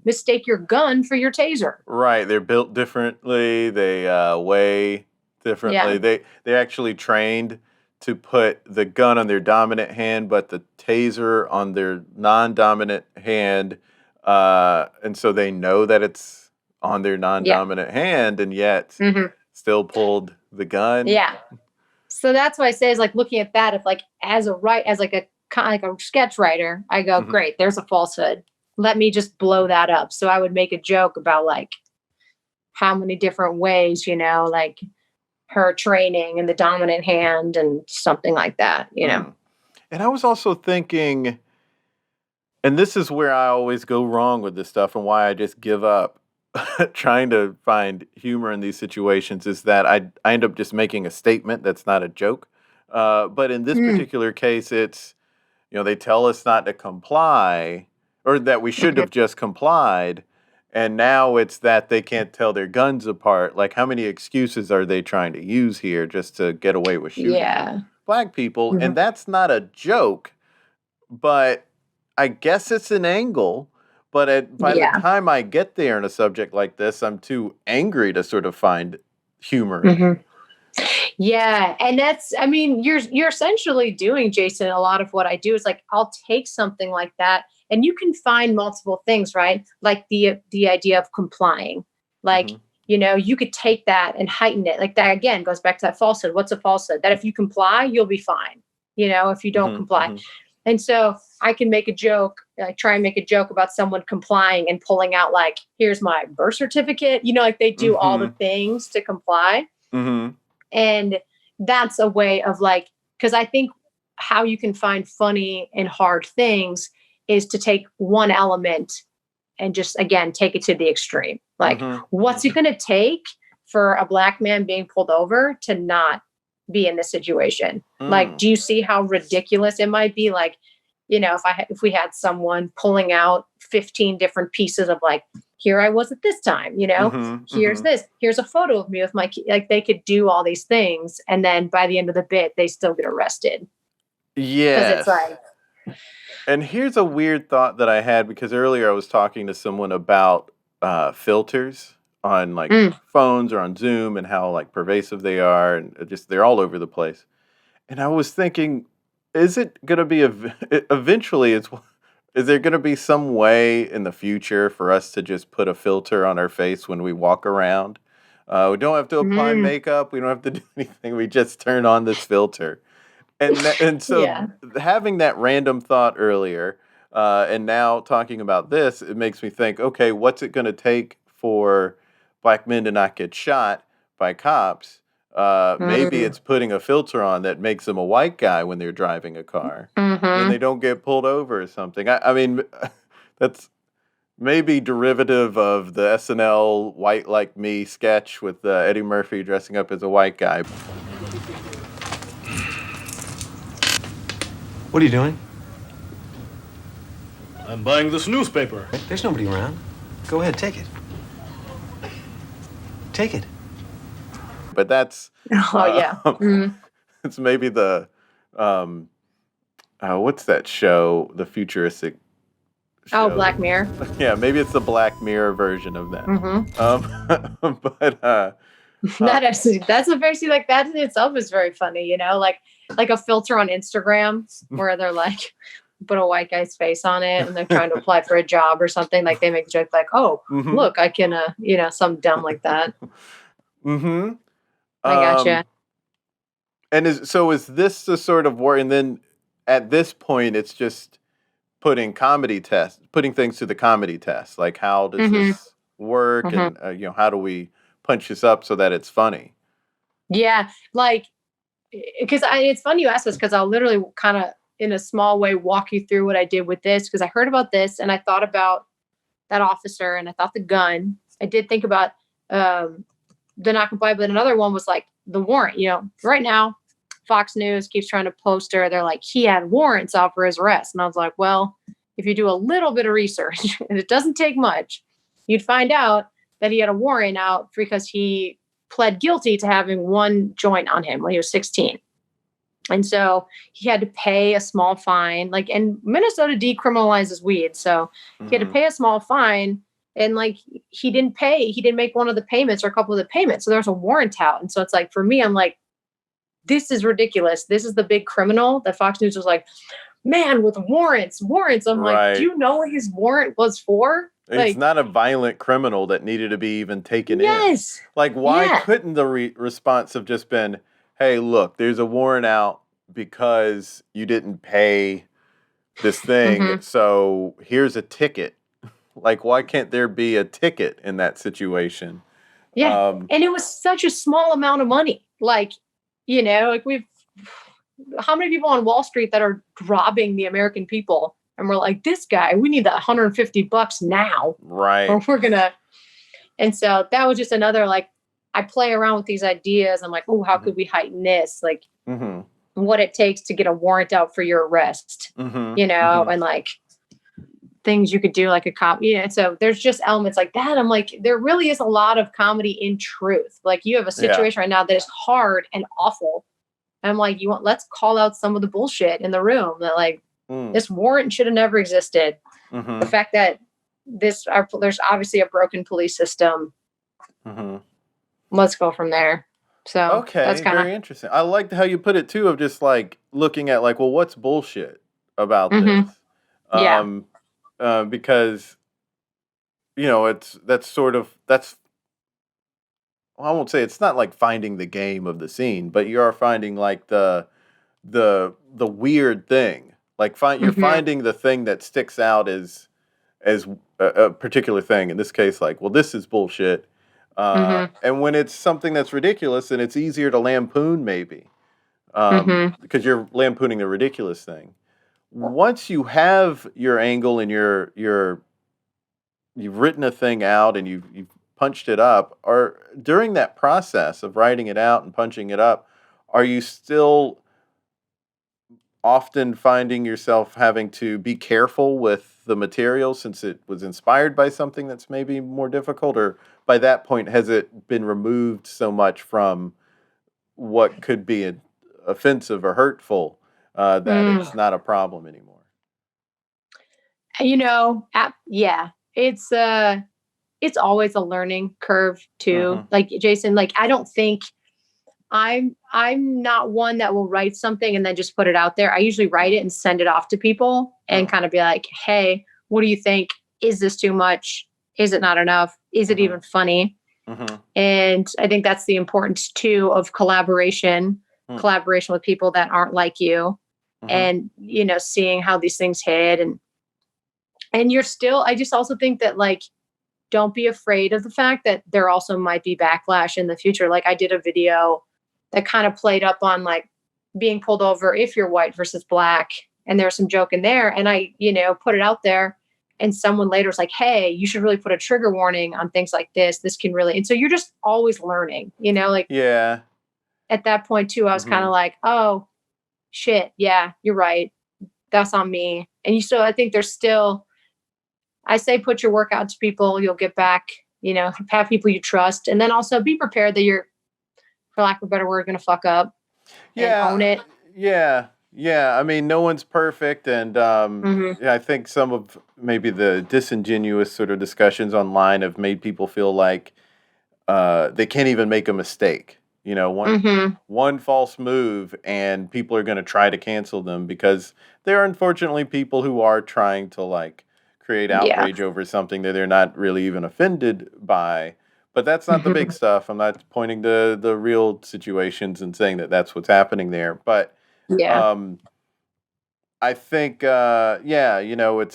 mistake your gun for your taser. Right. They're built differently. They weigh differently. Yeah. They actually trained to put the gun on their dominant hand, but the taser on their non-dominant hand. And so they know that it's on their non-dominant hand, and yet still pulled the gun. Yeah. So that's why I say is like looking at that, if like as a sketch writer, I go, great, there's a falsehood. Let me just blow that up. So I would make a joke about like how many different ways, like her training and the dominant hand and something like that, And I was also thinking, and this is where I always go wrong with this stuff and why I just give up trying to find humor in these situations, is that I end up just making a statement that's not a joke. But in this particular case, it's, they tell us not to comply, or that we should have just complied. And now it's that they can't tell their guns apart. Like, how many excuses are they trying to use here just to get away with shooting black people? And that's not a joke, but I guess it's an angle. But by the time I get there in a subject like this, I'm too angry to sort of find humor in it. Yeah. And you're essentially doing, Jason, a lot of what I do is like, I'll take something like that and you can find multiple things, right? Like the idea of complying, like, you could take that and heighten it. Like that, again, goes back to that falsehood. What's a falsehood? That if you comply, you'll be fine. If you don't comply. And so I can make a joke, try and make a joke about someone complying and pulling out like, here's my birth certificate, like they do all the things to comply. And that's a way of like, because I think how you can find funny and hard things is to take one element and just, again, take it to the extreme. Like, what's it going to take for a black man being pulled over to not be in this situation? Like, do you see how ridiculous it might be? Like, if we had someone pulling out 15 different pieces of like, here I was at this time, here's this, here's a photo of me with my, like they could do all these things. And then by the end of the bit, they still get arrested. Yeah. It's like, and here's a weird thought that I had, because earlier I was talking to someone about filters on like phones or on Zoom and how like pervasive they are, and just they're all over the place. And I was thinking, is it going to be eventually? Is there going to be some way in the future for us to just put a filter on our face when we walk around? We don't have to apply makeup. We don't have to do anything. We just turn on this filter. And so having that random thought earlier, and now talking about this, it makes me think, okay, what's it going to take for black men to not get shot by cops? Maybe it's putting a filter on that makes them a white guy when they're driving a car, and they don't get pulled over or something. I mean, that's maybe derivative of the SNL White Like Me sketch with Eddie Murphy dressing up as a white guy. What are you doing? I'm buying this newspaper. There's nobody around. Go ahead, take it. Take it. But that's it's maybe the what's that show? The futuristic show. Oh, Black Mirror. Yeah, maybe it's the Black Mirror version of that. But that's a very like that in itself is very funny, like a filter on Instagram where they're like put a white guy's face on it and they're trying to apply for a job or something. Like they make a joke like, oh, look, I can something dumb like that. I gotcha. And is this the sort of work? And then at this point, it's just putting things to the comedy test. Like, how does this work? And, how do we punch this up so that it's funny? Yeah. Like, because it's funny you ask this, because I'll literally kind of in a small way walk you through what I did with this. Because I heard about this and I thought about that officer and I thought the gun. I did think about, the not comply, but another one was like the warrant. Right now, Fox News keeps trying to poster. They're like, he had warrants out for his arrest. And I was like, well, if you do a little bit of research, and it doesn't take much, you'd find out that he had a warrant out because he pled guilty to having one joint on him when he was 16. And so he had to pay a small fine. Like, and Minnesota decriminalizes weed. So he had to pay a small fine. And like, he didn't make one of the payments or a couple of the payments. So there's a warrant out. And so it's like, for me, I'm like, this is ridiculous. This is the big criminal that Fox News was like, man, with warrants. I'm like, do you know what his warrant was for? It's not a violent criminal that needed to be even taken in. Yes. Like, why couldn't the response have just been, hey, look, there's a warrant out because you didn't pay this thing, so here's a ticket. Like, why can't there be a ticket in that situation? Yeah, and it was such a small amount of money. Like, you know, like how many people on Wall Street that are robbing the American people? And we're like, this guy, we need that $150 now. Right. Or we're gonna. And so that was just another, like, I play around with these ideas. I'm like, oh, how could we heighten this? Like, what it takes to get a warrant out for your arrest, you know, and like things you could do like a cop, you know. So there's just elements like that. I'm like, there really is a lot of comedy in truth. Like, you have a situation right now that is hard and awful. And I'm like, let's call out some of the bullshit in the room that, like, this warrant should have never existed. The fact that there's obviously a broken police system. Let's go from there. So okay, that's very interesting. I liked how you put it too, of just like looking at like, well, what's bullshit about this? Because, you know, I won't say it's not like finding the game of the scene, but you are finding like the weird thing. Like you're finding the thing that sticks out as a particular thing. In this case, like, well, this is bullshit. And when it's something that's ridiculous, then it's easier to lampoon maybe, because you're lampooning the ridiculous thing. Once you have your angle and you've written a thing out and you've punched it up, or during that process of writing it out and punching it up, are you still often finding yourself having to be careful with the material since it was inspired by something that's maybe more difficult, or by that point has it been removed so much from what could be offensive or hurtful that it's not a problem anymore? You know, it's always a learning curve too. Like, Jason, like, I don't think I'm not one that will write something and then just put it out there. I usually write it and send it off to people and kind of be like, hey, what do you think? Is this too much? Is it not enough? Is it even funny? And I think that's the importance too of collaboration with people that aren't like you, and, you know, seeing how these things hit, and I just also think that, like, don't be afraid of the fact that there also might be backlash in the future. Like, I did a video that kind of played up on like being pulled over if you're white versus black. And there's some joke in there. And I, you know, put it out there, and someone later was like, hey, you should really put a trigger warning on things like this. This can really, and so you're just always learning, you know, like, at that point too, I was kind of like, oh shit. Yeah, you're right. That's on me. And I think there's still, I say, put your work out to people, you'll get back, you know, have people you trust. And then also be prepared that you're, for lack of a better word, going to fuck up and own it. Yeah. I mean, no one's perfect. And I think some of maybe the disingenuous sort of discussions online have made people feel like they can't even make a mistake. You know, one false move and people are going to try to cancel them, because there are unfortunately people who are trying to like create outrage over something that they're not really even offended by. But that's not the big stuff. I'm not pointing to the real situations and saying that that's what's happening there. But I think, you know,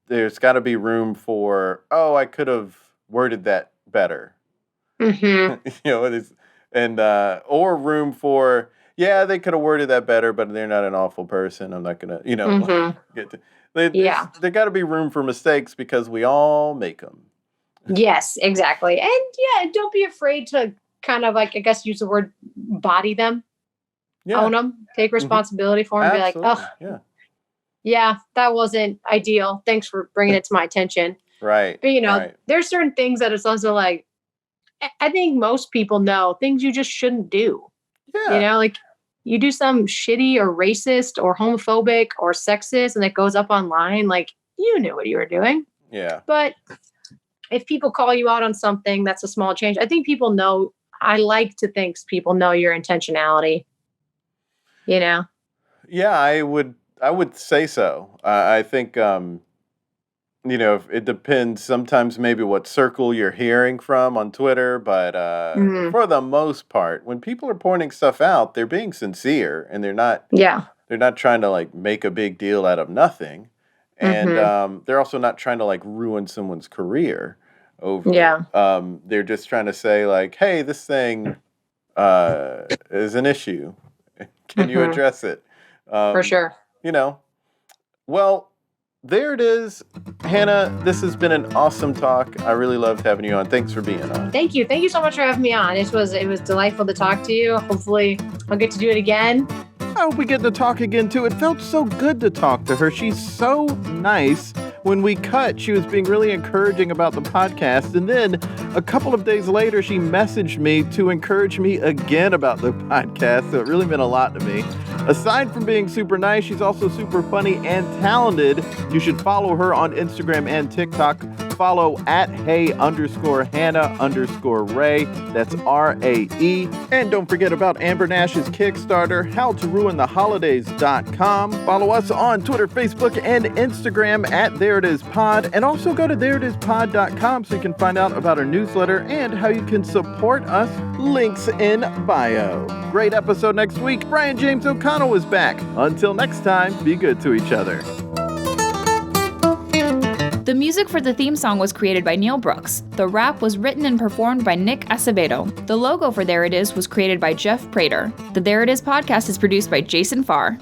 there's got to be room for, oh, I could have worded that better. You know, or room for, they could have worded that better, but they're not an awful person. I'm not going to, you know, there got to be room for mistakes, because we all make them. Yes, exactly. And don't be afraid to kind of, like, I guess, use the word body them. own them, take responsibility for them, be like, oh, yeah, that wasn't ideal. Thanks for bringing it to my attention. Right. But, there's certain things that it's also like, I think most people know things you just shouldn't do. Yeah. Like you do some shitty or racist or homophobic or sexist and it goes up online, like you knew what you were doing. Yeah. But if people call you out on something, that's a small change. I think people know, I like to think people know your intentionality, Yeah, I would say so. I think, it depends sometimes maybe what circle you're hearing from on Twitter, but for the most part, when people are pointing stuff out, they're being sincere and they're not trying to like make a big deal out of nothing. And they're also not trying to like ruin someone's career over it. They're just trying to say like, hey, this thing is an issue. Can you address it? For sure. Well, there it is. Hannah, this has been an awesome talk. I really loved having you on. Thanks for being on. Thank you. Thank you so much for having me on. It was delightful to talk to you. Hopefully I'll get to do it again. I hope we get to talk again too. It felt so good to talk to her. She's so nice. When we cut, she was being really encouraging about the podcast. And then a couple of days later, she messaged me to encourage me again about the podcast. So it really meant a lot to me. Aside from being super nice, she's also super funny and talented. You should follow her on Instagram and TikTok. Follow at hey_Hannah_Rae. That's RAE. And don't forget about Amber Nash's Kickstarter, howtoruintheholidays.com. Follow us on Twitter, Facebook, and Instagram at ThereItIsPod. And also go to ThereItIsPod.com so you can find out about our newsletter and how you can support us. Links in bio. Great episode next week. Brian James O'Connell is back. Until next time, be good to each other. The music for the theme song was created by Neil Brooks. The rap was written and performed by Nick Acevedo. The logo for There It Is was created by Jeff Prater. The There It Is podcast is produced by Jason Farr.